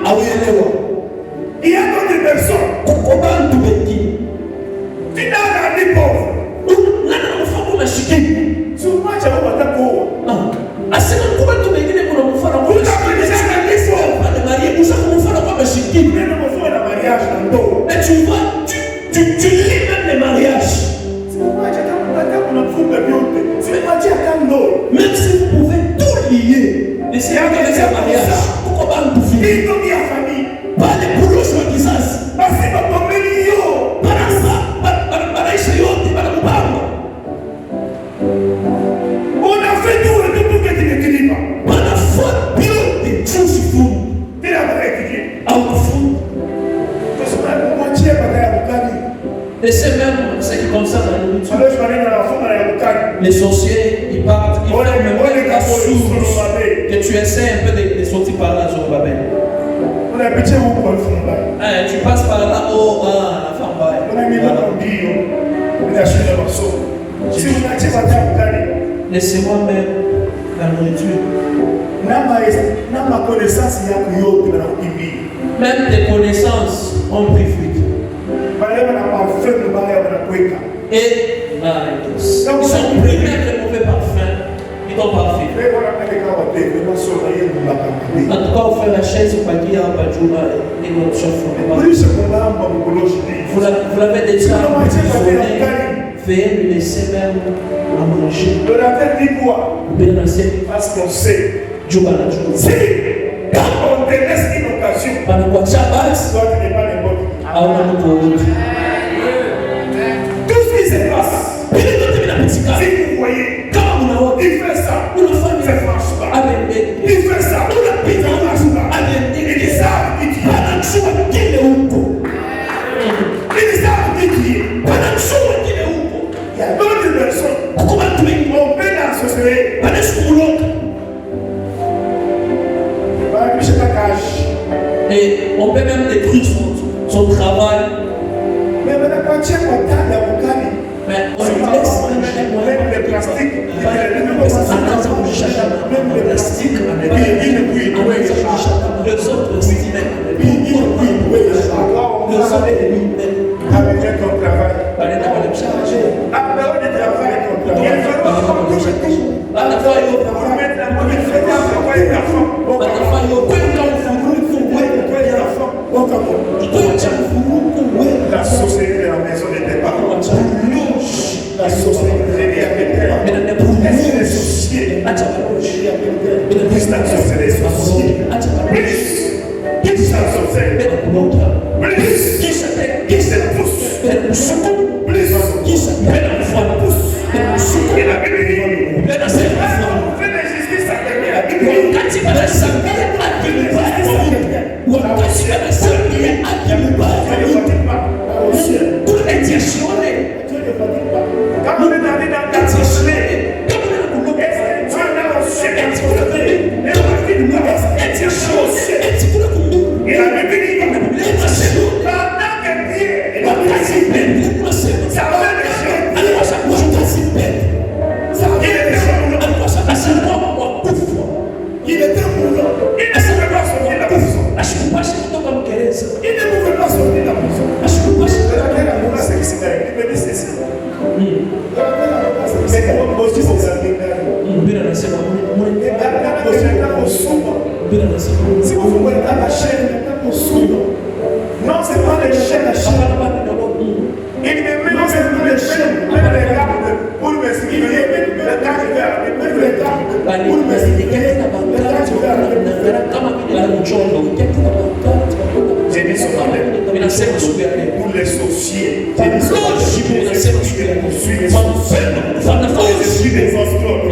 S1: Il y a d'autres personnes qui n'ont rien pauvre. Souvent, tu vas voir ta pauvre.
S4: Et tu vois, tu lis même les mariages. Même si vous pouvez tout lier, essayez de faire un mariage. Pourquoi pas nous finir? Pas les boulots sur le visage.
S1: On a fait tout et tout pour que tu n'équilibres pas.
S4: Pas la faute bio des choses qui font.
S1: Tu n'as pas équilibré.
S4: À au fond. Et c'est même ce qui concerne la nourriture. Les sorciers, ils partent, ils ferment même la source. Que tu essaies un peu de sortir par là, Zorobabel. Tu passes par là, oh, la femme va. Laissez-moi même la nourriture. Même tes connaissances ont pris fuite. Et ils sont pris même les mauvais parfums. Ils t'ont pas fait. En tout cas, on fait la chaise au paquet à Badjouma et notre chauffeur. Vous l'avez déjà volé. Veuillez lui laisser même à manger.
S1: Parce qu'on sait.
S4: Si,
S1: quand on te laisse une occasion, toi, tu n'es pas n'importe qui. Tout ce qui se passe, si vous voyez, il fait ça, ça ne marche pas. Il fait ça, ça ne marche pas. Ils savent qui tu es. Ils savent qui tu es. Il y a d'autres personnes. On peut l'associer.
S4: Et on peut même détruire son travail.
S1: Mais maintenant, quand tu es content d'avocat,
S4: mais on lui laisse
S1: même les plastiques, avec ton travail. La société de la maison n'était pas la société de les associés. C'est des associés. Qui s'associent? Plus qui se pousse. Plus qui se pousse. Et la Bible dit, on fait la justice à quelqu'un. Quand on est dans il était moulant. Il ne pouvait pas sortir de la prison. Il ne pouvait pas sortir de la prison. C'est qui s'est il me dit ceci. C'est comme aussi vous avez si vous voulez la chaîne, non, c'est pas les chaînes. Il me met dans les chaînes, même les gardes pour me suivre. Les gardes même les gardes pour me suivre. J'ai dit son nom pour les sorciers. J'ai dit son nom pour suivre son père. Je suis des astrologues.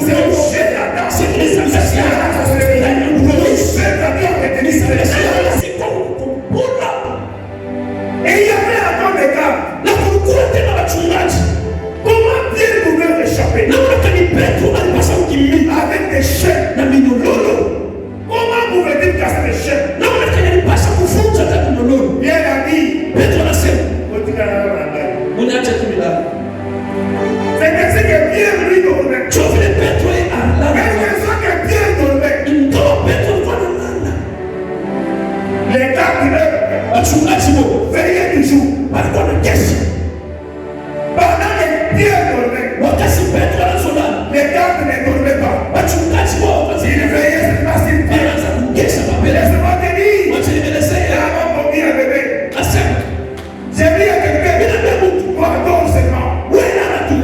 S1: C'est
S4: Unaacha tu milala.
S1: C'est que bien lui dormait.
S4: Tu veux le Petro et Allah.
S1: Quelqu'un que bien dormait.
S4: Ndio Petro kwa nana.
S1: Les gardes,
S4: Wachungaji wao
S1: veillez toujours.
S4: walikuwa na kesha.
S1: Pendant que bien dormait,
S4: Wakati Petro anazolala,
S1: les gardes ne dormaient pas.
S4: wachungaji wao
S1: Ils veillaient seulement sur Dieu.
S4: wanaanza kukesha mapema.
S1: Laisse-moi te dire,
S4: Wachinielezea
S1: avant mon bien bébé,
S4: asema
S1: j'ai dit à quelqu'un, toi dors seulement.
S4: wewe lala tu.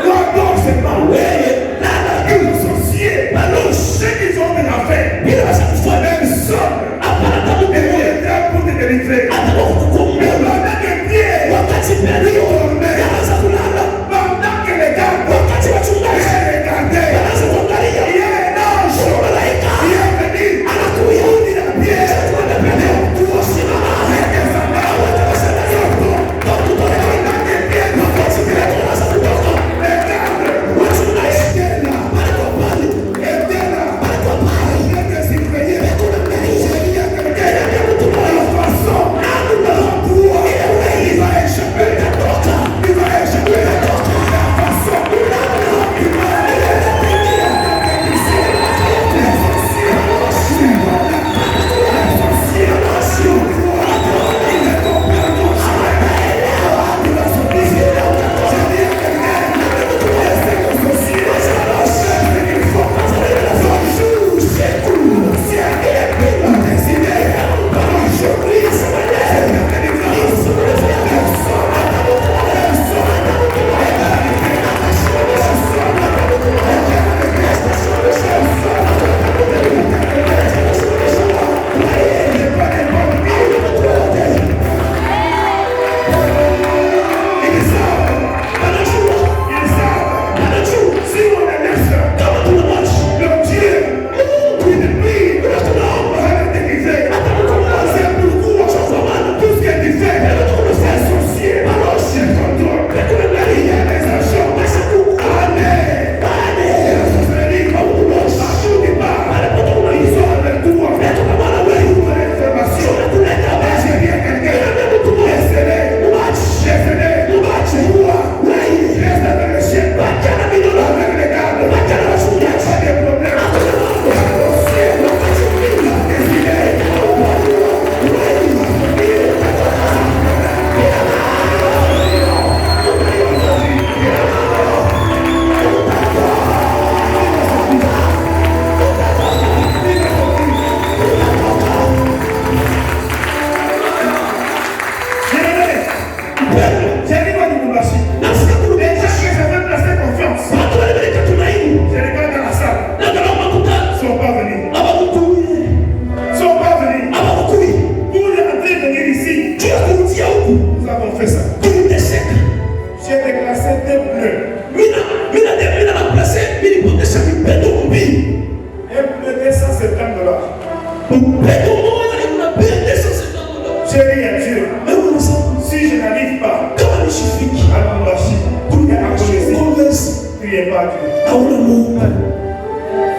S1: Toi dors seulement.
S4: Wewe lala tu.
S1: Ils sont sorciers.
S4: Balozi
S1: Ceux qui ont de la fait,
S4: bila wasakufanya
S1: même sommes,
S4: hapana
S1: et
S4: tabu
S1: viendront pour te délivrer.
S4: atakukumbuka.
S1: Pendant que Pierre
S4: Wakati Petro anaanza kulala,
S1: pendant que les gardes
S4: wakati wachungaji
S1: regardaient,
S4: wanaanza kuangalia,
S1: il y a un ange
S4: malaika
S1: qui est venu
S4: anakuja
S1: pour dire à Pierre,
S4: simama.
S1: que ça va, pendant que Pierre
S4: Anaanza kutoka
S1: les gardes
S4: wachungaji
S1: étaient là,
S4: walikuwa pale,
S1: étaient là,
S4: walikuwa pale.
S1: ils étaient surveillés. J'ai dit à quelqu'un, la façon dont il va échapper, il va échapper. La façon dont il va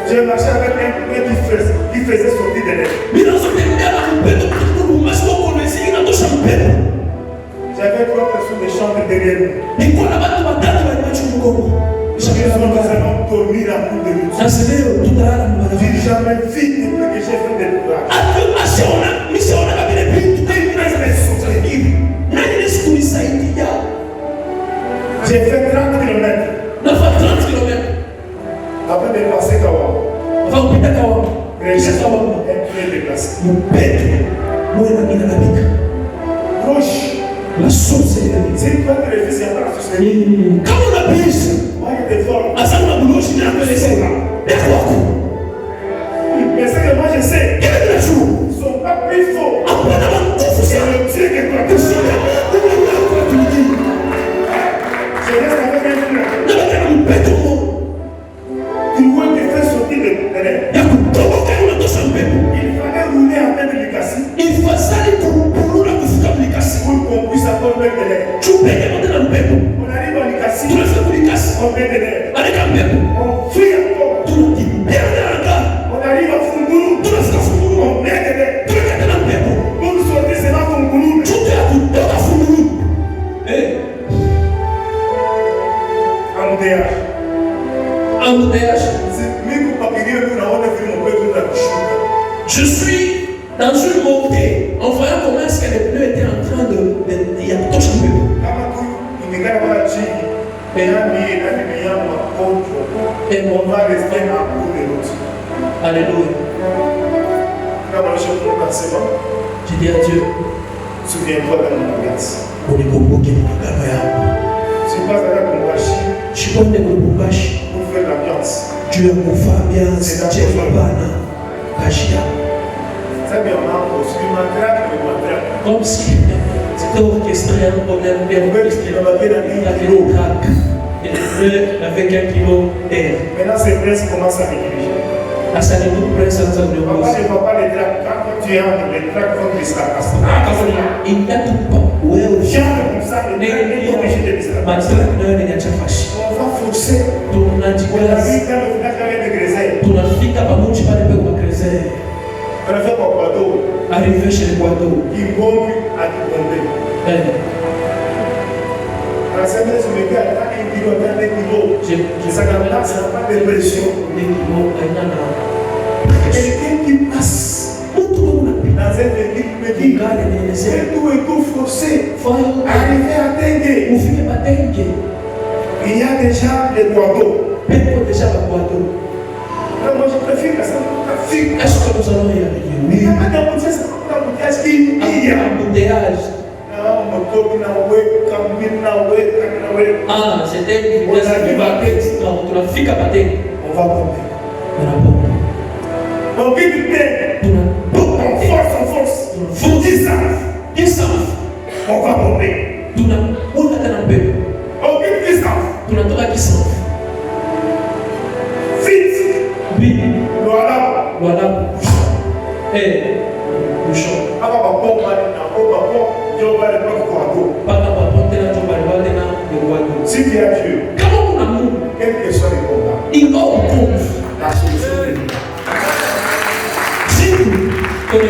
S1: J'ai marché avec un qui faisait sortir des lèvres. J'avais 3 personnes de chambre derrière nous. Nous allons dormir à bout de nuit. J'ai jamais vu que j'ai fait des courages. J'ai fait 30 km. Avant de passer Kawa. J'ai un peu déplacé. Gauche.
S4: La source est
S1: C'est toi qui réfléchis à la société.
S4: kama unabisha
S1: Moi, je te forme.
S4: hasa unabuloshi na kuelezea ya kwako
S1: Mais ce que moi je sais,
S4: kile kinachua
S1: ils ne sont pas plus forts.
S4: hapana manguvu
S1: C'est
S4: sana
S1: le Dieu que toi tu
S4: kushinda
S1: sais.
S4: Mungu wako atulijii
S1: Je reste avec un frère.
S4: na baka na mpeto mmoja
S1: Tu vois te faire sortir de l'air.
S4: ya kutoboka unatosha mpepo
S1: Il fallait rouler à peine de casser
S4: ifadhali kurura kufika mlikasi
S1: pour qu'on puisse avoir même de l'air.
S4: tupeke mote na mpepo
S1: On arrive à Likasi,
S4: tunafika kulikasi
S1: on met de l'air.
S4: aleka mpepo
S1: On fuit encore.
S4: tunakimbia na anga
S1: On arrive à Funguru,
S4: tunafika funguru
S1: on met de l'air.
S4: tunakata na mpepo
S1: Pour sortir, c'est là Funguru.
S4: tuta ya kutoka funguru Et
S1: on va rester à bout de l'autre.
S4: Alléluia. Je dis à Dieu,
S1: souviens-toi de mon grâce.
S4: Je suis pas de Lubumbashi.
S1: Pour faire l'ambiance.
S4: Dieu a mon ambiance. Dieu a ma Kashia. Comme si c'était orchestré un problème bien orchestré. Il y avait le crack. Et le fleur avec 1 kilo d'air.
S1: Maintenant, ces princes commencent à négliger.
S4: À ça, les autres princes sont en train de
S1: papa ne va pas les tracts. Quand tu entres, les tracts vont disparaître.
S4: Il n'a tout pas. Ouais, au
S1: genre comme ça, les tracts sont obligés de disparaître. On va forcer. On a vu quand le village avait des grésailles.
S4: Tunafika pamoja pale pe kwa Krezere.
S1: On a fait pour Guado.
S4: Arrivé chez les Guado.
S1: Il bombe à Kibombé. La semaine, je me dis à 1 kilo, 2 kilos. Ça n'a pas de pression. Quelqu'un qui passe dans un véhicule me dit c'est tout est tout forcé. Arriver à Tengue. Il y a déjà des Guado. Alors moi je préfère que ça me fille.
S4: Est-ce que nous allons y arriver?
S1: Mais il n'y a pas d'embouteillage qui y a.
S4: Embouteillage. Ah, c'était une vitesse qui va on va ficar para dentro.
S1: On va bomber. On vit du temps. En force. Faut 10 ans. On va bomber. On vit 10 ans. Vite.
S4: Oui.
S1: Voilà.
S4: Eh, bouchon.
S1: Si tu as Dieu, quel que soit le combat, la solution est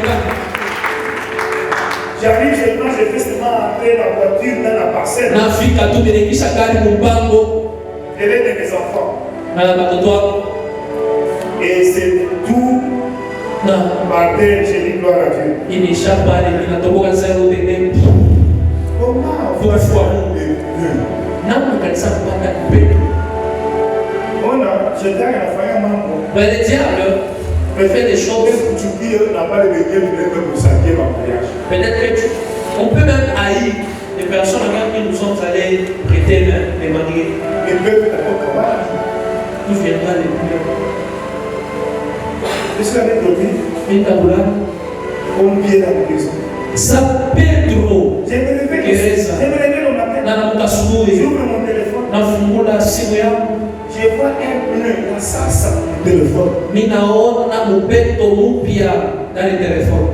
S1: là. J'arrive chez moi, j'ai fait seulement entrer la voiture dans la parcelle. Elle est de mes enfants. Et c'est tout par terre, j'ai dit gloire à Dieu. Comment on va faire je gagne la famille Mambo.
S4: Mais le diable peut faire des choses.
S1: Tu n'a pas le bénéfice de pour saquer ma mariage.
S4: Peut-être que on peut même haïr les personnes à qui nous sommes allés prêter les mariés.
S1: Les peuples d'abord comment
S4: Tout viendra les plus.
S1: Qu'est-ce qu'on a dit?
S4: Une taboula.
S1: Combien dans la maison?
S4: Ça Pedro.
S1: J'aimerais bien le matin. J'ouvre mon téléphone. Je vois un pneu dans sa téléphone.
S4: Ninaona mupeto mpya dans le téléphone.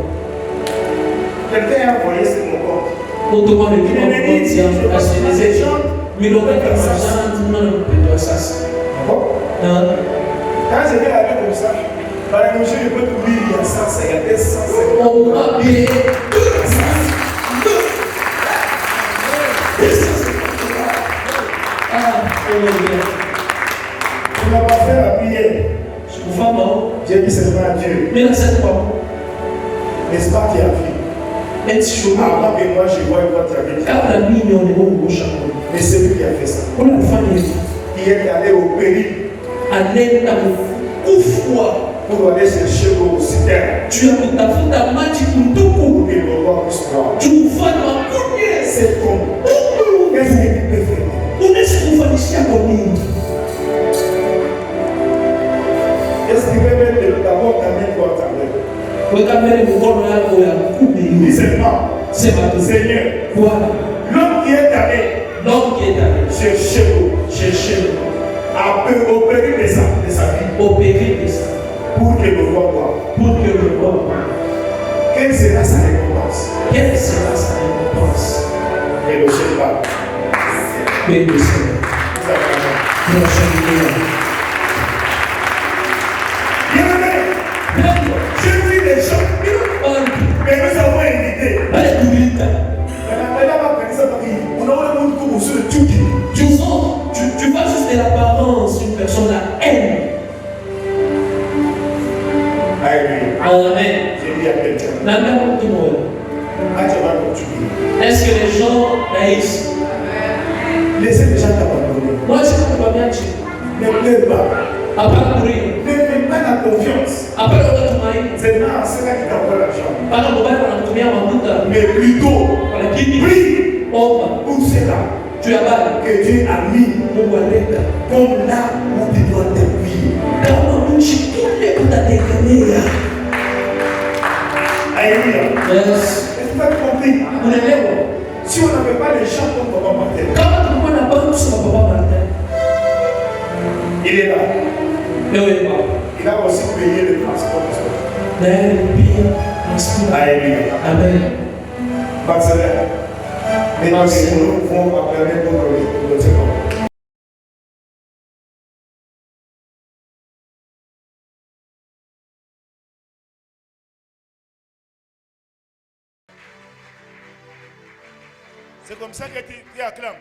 S1: Quelqu'un a envoyé sur mon compte.
S4: Autrement, le client me dit acheter des échanges. Mais l'on met comme ça, non, mupeto sasa.
S1: Quand je vais aller comme ça, par exemple, je peux oublier il y a 100, il y a 200.
S4: On m'a payé 200.
S1: On n'a pas fait la prière. J'ai dit seulement à Dieu.
S4: Mais n'est-ce
S1: pas qui a fait? Avant que moi je vois votre vie. Mais c'est lui qui a fait ça. Il est allé au péril. Pour aller chercher au citerne.
S4: Tu as tout à fait ta magie pour tout coup.
S1: Pour qu'il me voit plus grand.
S4: Tu vas ma couille.
S1: C'est comme. Qu'est-ce qu'il peut faire?
S4: On est ce qu'on va ici à Bonnie.
S1: Est-ce qu'il peut mettre d'abord ta main pour ta main? Dis seulement. Seigneur.
S4: Voilà.
S1: L'homme qui est allé chercher l'eau. A peu opérer de sa vie.
S4: Opérer de sa vie.
S1: Pour que le roi voit.
S4: Pour que le roi voit.
S1: Quelle sera sa récompense?
S4: Quelle sera sa récompense?
S1: Et le Seigneur va.
S4: Et le Seigneur.
S1: Bien-aimé, je vis des gens. Mais nous avons invité.
S4: Tu vois juste de l'apparence, une personne la haine. Amen.
S1: J'ai dit à quelqu'un.
S4: Est-ce que les gens haïssent?
S1: Les sais déjà t'abandonner.
S4: Moi, je ne peux pas bien dire.
S1: Ne pleure pas.
S4: Après courir.
S1: Ne fais pas la confiance.
S4: Après le retour,
S1: C'est là, c'est là qui t'envoie l'argent.
S4: pendant que on a combien en route.
S1: Mais plutôt, prie
S4: Oh,
S1: pour cela
S4: tu as mal.
S1: que Dieu a mis comme là où tu dois t'appuyer. Alléluia.
S4: Yes.
S1: Est-ce que tu as compris?
S4: Vous l'avez.
S1: Si on n'avait pas les gens comme Papa Martin,
S4: Comment tu peux pas sur Papa Martin?
S1: il est là.
S4: Mais oui,
S1: Il a aussi payé le transport. Alléluia.
S4: Amen.
S1: Barcelone. Et donc, nous vont appeler notre second.
S2: C'est comme ça que tu acclames.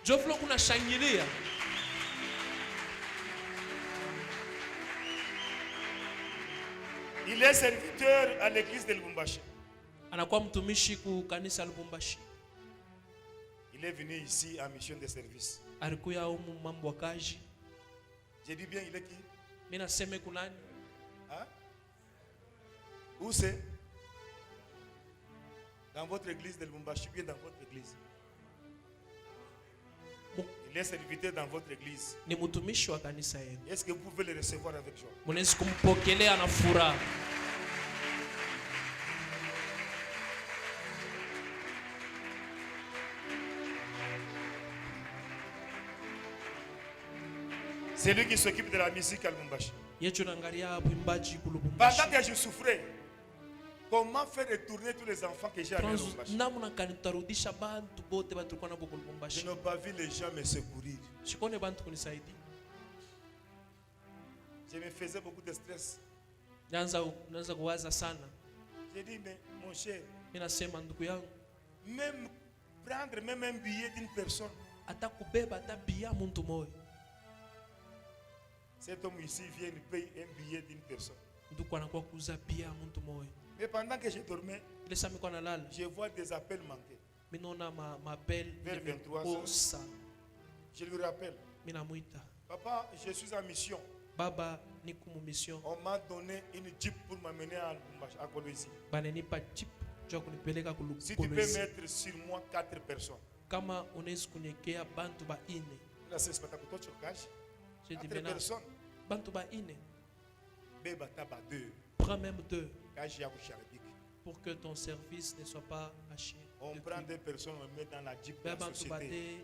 S4: Je veux qu'on a shangilé.
S2: Il est serviteur à l'église de Lubumbashi.
S4: Anakuwa mtumishi ku kanisa Lubumbashi.
S2: Il est venu ici en mission de service.
S4: Alikuya humu mambo ya kazi.
S2: J'ai dit bien, il est qui?
S4: Mimi nasema kunani?
S2: Hein? Où c'est? Dans votre église de Lubumbashi, bien dans votre église. Il est serviteur dans votre église.
S4: Ni mtumishi wa kanisa yenu.
S2: Est-ce que vous pouvez le recevoir avec joie?
S4: Mnaweza kumpokelea na furaha.
S2: C'est lui qui s'occupe de la musique à Lubumbashi.
S4: Pendant
S2: que je souffrais, comment faire retourner tous les enfants que j'ai à Lubumbashi? Je n'ai pas vu les gens me secourir. Je me faisais beaucoup de stress. J'ai dit, mais mon cher, même prendre même un billet d'une personne. Cet homme ici vient de payer un billet d'une personne. Mais pendant que je dormais, je vois des appels manqués. Vers 23 heures, je lui rappelle, papa, je suis en mission. On m'a donné une jeep pour m'amener à Kolwezi. Si tu peux mettre sur moi 4 personnes. Là, c'est ce que tu as.
S4: J'ai dit,
S2: 4 personnes.
S4: Prends même 2 pour que ton service ne soit pas haché.
S2: On prend 2 personnes, on met dans la jeep de la société.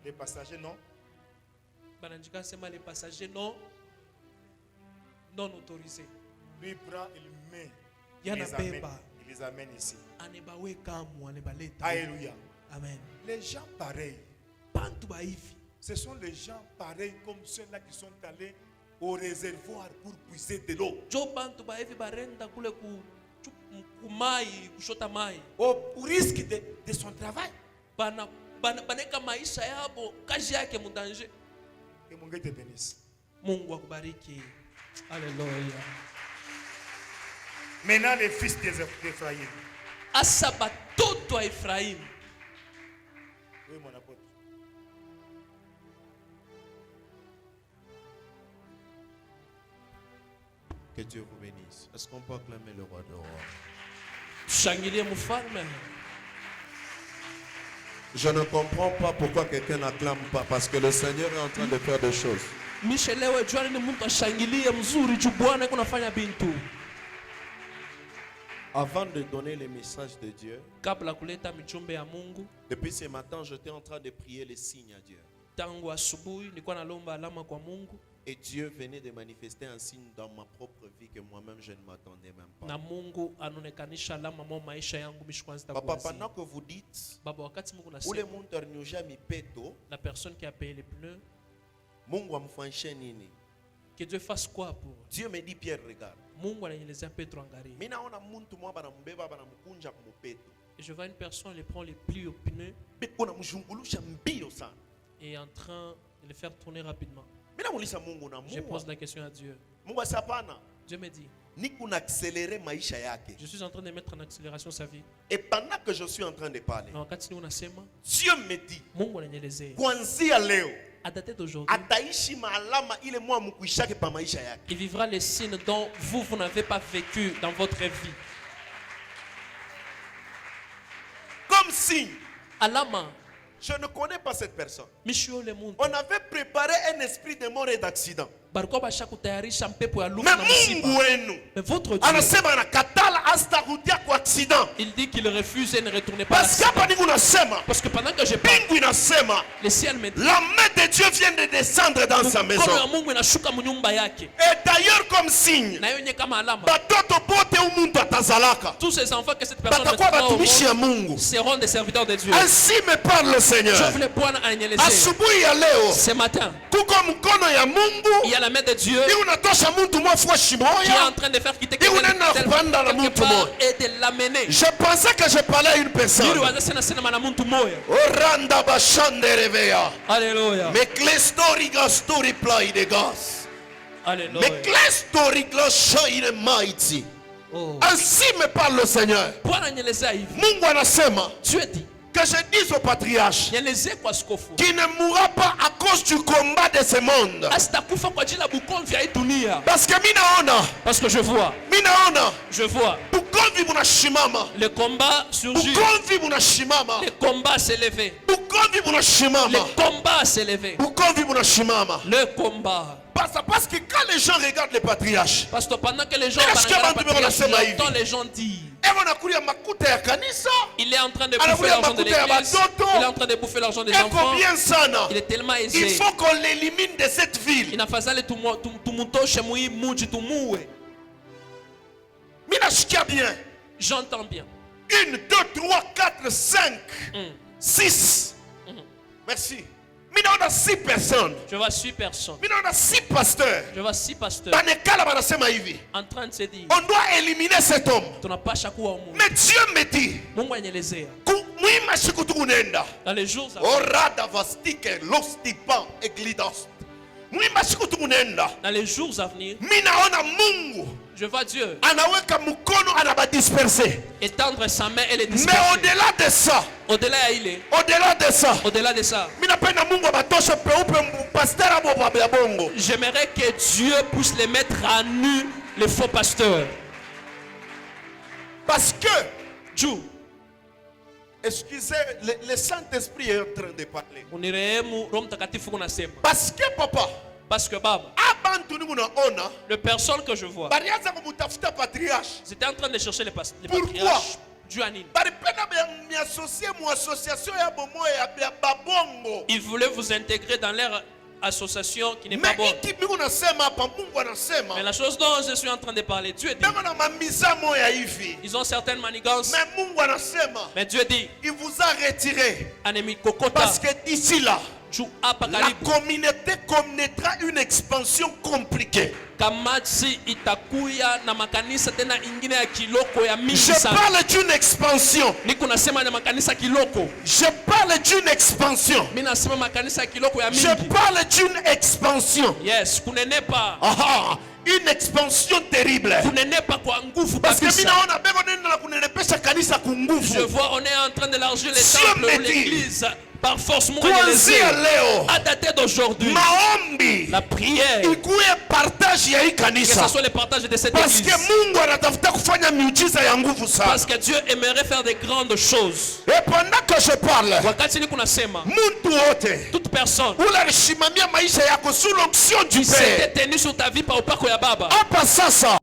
S2: Les passagers non.
S4: Les passagers non autorisés.
S2: Lui prend, il met. Il les amène ici. Alléluia.
S4: Amen.
S2: Les gens pareils. Ce sont les gens pareils comme ceux-là qui sont allés au réservoir pour puiser de l'eau. Au risque de son travail. Que mon Dieu te bénisse.
S4: Alléluia.
S2: Maintenant les fils d'Ephraïm. Oui, mon apôtre.
S5: Que Dieu vous bénisse. Est-ce qu'on peut acclamer le roi de roi? Je ne comprends pas pourquoi quelqu'un n'acclame pas. Parce que le Seigneur est en train de faire des choses. Avant de donner les messages de Dieu, depuis ce matin, j'étais en train de prier les signes à Dieu. Et Dieu venait de manifester un signe dans ma propre vie que moi-même je ne m'attendais même pas. Papa, pendant que vous dites,
S4: la personne qui a payé les pneus, que Dieu fasse quoi pour
S5: Dieu me dit, Pierre, regarde.
S4: Et je vois une personne, elle prend les plis aux pneus et est en train de les faire tourner rapidement. Je pose la question à Dieu. Dieu me dit, Je suis en train de mettre en accélération sa vie.
S5: Et pendant que je suis en train de parler,
S4: Wakati unasema,
S5: Dieu me dit,
S4: Mungu ananielezea,
S5: kuanzia leo
S4: à dater d'aujourd'hui,
S5: ataishi maalama ile mwa mkuishake pa maisha yake.
S4: il vivra les signes dont vous n'avez pas vécu dans votre vie.
S5: Comme signe,
S4: Alama,
S5: je ne connais pas cette personne.
S4: Mishio le muntu.
S5: On avait préparé un esprit de mort et d'accident.
S4: Bariko basha kutayarisha mpepo ya lufu
S5: Mais
S4: na msiba.
S5: Mungu wenu
S4: Mais votre Dieu,
S5: anasema anakatala asitarudia kwa accident.
S4: il dit qu'il refuse et ne retourne pas à
S5: Parce que hapa
S4: l'accident.
S5: ningu nasema,
S4: Parce que pendant que je parle,
S5: Mungu inasema,
S4: le ciel me dit,
S5: la main de Dieu vient de descendre dans sa
S4: mkono ya
S5: maison.
S4: Mungu inashuka munyumba yake.
S5: Et d'ailleurs comme signe,
S4: Na yonye kama alama,
S5: batoto bote umuntu atazalaka
S4: tous ces enfants que cette personne
S5: batakuwa
S4: mettra au
S5: batumishi ya
S4: monde
S5: Mungu.
S4: seront des serviteurs de Dieu.
S5: Ainsi me parle le
S4: Je
S5: Seigneur.
S4: voulais Bwana anyelezea.
S5: Asubuhi ya leo
S4: Ce matin,
S5: kuko mkono ya
S4: il
S5: Mungu
S4: y a la main de Dieu
S5: unatosha muntu mwafuashi
S4: qui est en
S5: moya.
S4: train de faire quitter
S5: Et on
S4: quelqu'un
S5: en a kupanda na
S4: quelque
S5: mtu
S4: part
S5: moya.
S4: et de l'amener.
S5: Je pensais que je parlais à une personne.
S4: Yule wazasena sena mana muntu moya.
S5: Oranda bashande reveya.
S4: Alléluia.
S5: Me klestori gastori play de gas.
S4: Alléluia.
S5: Me klestori glashaire mighty.
S4: Oh.
S5: Ainsi me parle le Seigneur.
S4: Bwana anyelezea hivi.
S5: Mungu anasema
S4: Dieu dit,
S5: que je dise au patriarche
S4: nyelezea kwa askofu.
S5: qui ne mourra pas à cause du combat de ce monde.
S4: Asitakufa kwa ajili ya bukomvi ya hii dunia.
S5: Parce que minaona,
S4: Parce que je vois
S5: je vois. Bukomvi bunashimama.
S4: le combat surgit.
S5: Bukomvi bunashimama.
S4: Le combat s'est levé.
S5: Bukomvi bunashimama.
S4: Le combat s'est levé.
S5: Bukomvi bunashimama.
S4: Le combat.
S5: Parce que quand les gens regardent les patriarches,
S4: Parce que pendant que les gens
S5: Mais est-ce que
S4: regardent
S5: bantu
S4: la
S5: beko nasema hivi?
S4: j'entends les gens dire,
S5: anakulia makuta ya kanisa,
S4: il est en train de
S5: Alors,
S4: bouffer l'argent de
S5: makuta ya
S4: l'église.
S5: batoto.
S4: Il est en train de bouffer l'argent des
S5: eko
S4: enfants.
S5: bien sana.
S4: Il est tellement
S5: Il
S4: aisé.
S5: faut qu'on l'élimine de cette ville.
S4: Inafadhali tumutoshe mui muji tumuue.
S5: Minashikia bien.
S4: J'entends bien.
S5: 1, 2, 3, 4, 5, 6. Merci. Minaona 6 personnes.
S4: Je vois 6 personnes.
S5: Minaona 6 pasteurs.
S4: Je vois 6 pasteurs
S5: Banekala banasema hivi.
S4: en train de se dire,
S5: On doit éliminer cet homme.
S4: tunapasha kuwa umu.
S5: Mais Dieu me dit,
S4: Mungu anyelezea.
S5: muima siku tukunenda.
S4: Dans les jours
S5: Orada vastike lostipan eglidas. Muima siku tukunenda.
S4: dans les jours à venir,
S5: Minaona Mungu
S4: je vois Dieu
S5: anaweka mkono anabadisperser.
S4: étendre sa main et les
S5: Mais
S4: disperser.
S5: au-delà de ça,
S4: Au-delà ya ile,
S5: au-delà de ça,
S4: au-delà de ça,
S5: minapenda Mungu abatoshe peupe pasteur abo ya bongo.
S4: j'aimerais que Dieu puisse les mettre à nu, les faux pasteurs.
S5: Parce que,
S4: Dieu,
S5: excusez, le Saint-Esprit est en train de parler.
S4: unirehemu Roho Mtakatifu kunasema.
S5: Parce que papa,
S4: Parce que Baba,
S5: abantu ni munaona,
S4: les personnes que je vois,
S5: barianza kumutafuta patriarche.
S4: j'étais en train de chercher les
S5: Pourquoi?
S4: patriarches. Dieu a nini?
S5: Baripenda m'associer mu association ya bomoya ya babongo.
S4: Ils voulaient vous intégrer dans leur association qui n'est pas
S5: Mais
S4: bonne.
S5: iki Mungu nasema hapa, Mungu anasema.
S4: Mais la chose dont je suis en train de parler, Dieu dit,
S5: Ndio na mamisa moya hivi.
S4: ils ont certaines manigances,
S5: Mais Mungu anasema,
S4: mais Dieu dit,
S5: il vous a retiré.
S4: anemi kokota,
S5: Parce que d'ici là,
S4: Dieu hapa
S5: la
S4: karibu.
S5: communauté connaîtra une expansion compliquée.
S4: Kamachi itakuya na makanisa tena ingine ya kiloko ya mingi
S5: Je
S4: sana.
S5: parle d'une expansion.
S4: Niko nasema na makanisa kiloko.
S5: Je parle d'une expansion.
S4: Mimi nasema makanisa ya kiloko ya
S5: Je
S4: mingi.
S5: parle d'une expansion.
S4: Yes, kunenepa.
S5: Aha, une expansion terrible.
S4: Kunenepa kwa nguvu
S5: Parce que
S4: kabisa.
S5: mimi naona bego nenda na kunenepesha kanisa
S4: Je
S5: kunguvu.
S4: vois, on est en train d'élargir les
S5: Dieu
S4: temples
S5: me
S4: ou
S5: dit,
S4: l'église par force. Mungu
S5: Kuanzia
S4: anyelezea.
S5: leo,
S4: À dater d'aujourd'hui,
S5: maombi
S4: la prière,
S5: ikuwe partage ya hii
S4: que ce
S5: kanisa.
S4: soit le partage de cette
S5: Parce
S4: église.
S5: que Mungu anatafuta kufanya miujiza ya nguvu sana.
S4: Parce que Dieu aimerait faire de grandes choses.
S5: Et pendant que je parle,
S4: Wakati niko nasema,
S5: muntu wote
S4: toute personne
S5: ule alisimamia maisha yako sous l'onction du
S4: qui s'était
S5: Père.
S4: tenu sur ta vie par upako ya Baba,
S5: Hapa sasa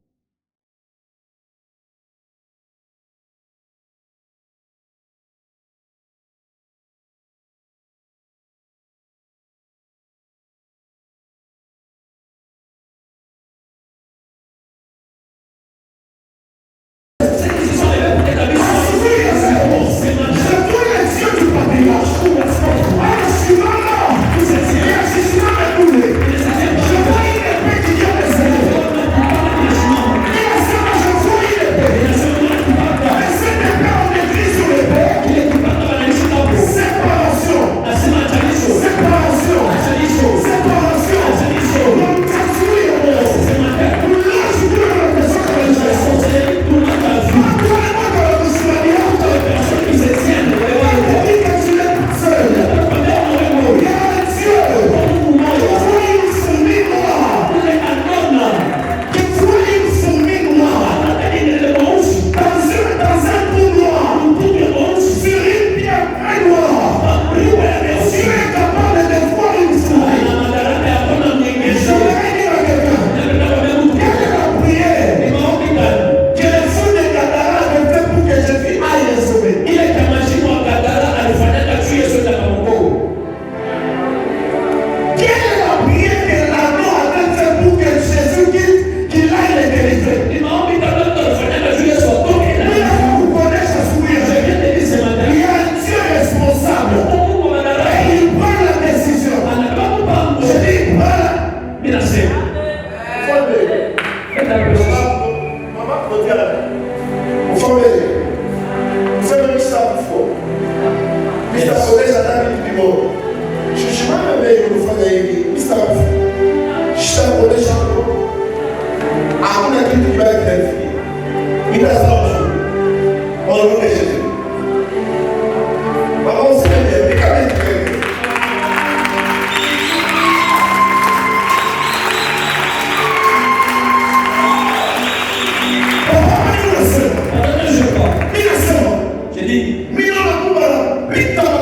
S1: Je vois une épée qui vient de se lever. Mr. Kodesha David Bibo. Shushimana be kufanya hivi. Mr. Kodesha. Hakuna kitu kibaya kinafiki. Ila sawa. Wao wameshaje. Baba useme nikamete.
S4: J'ai dit,
S1: Mira la cubana, pinta la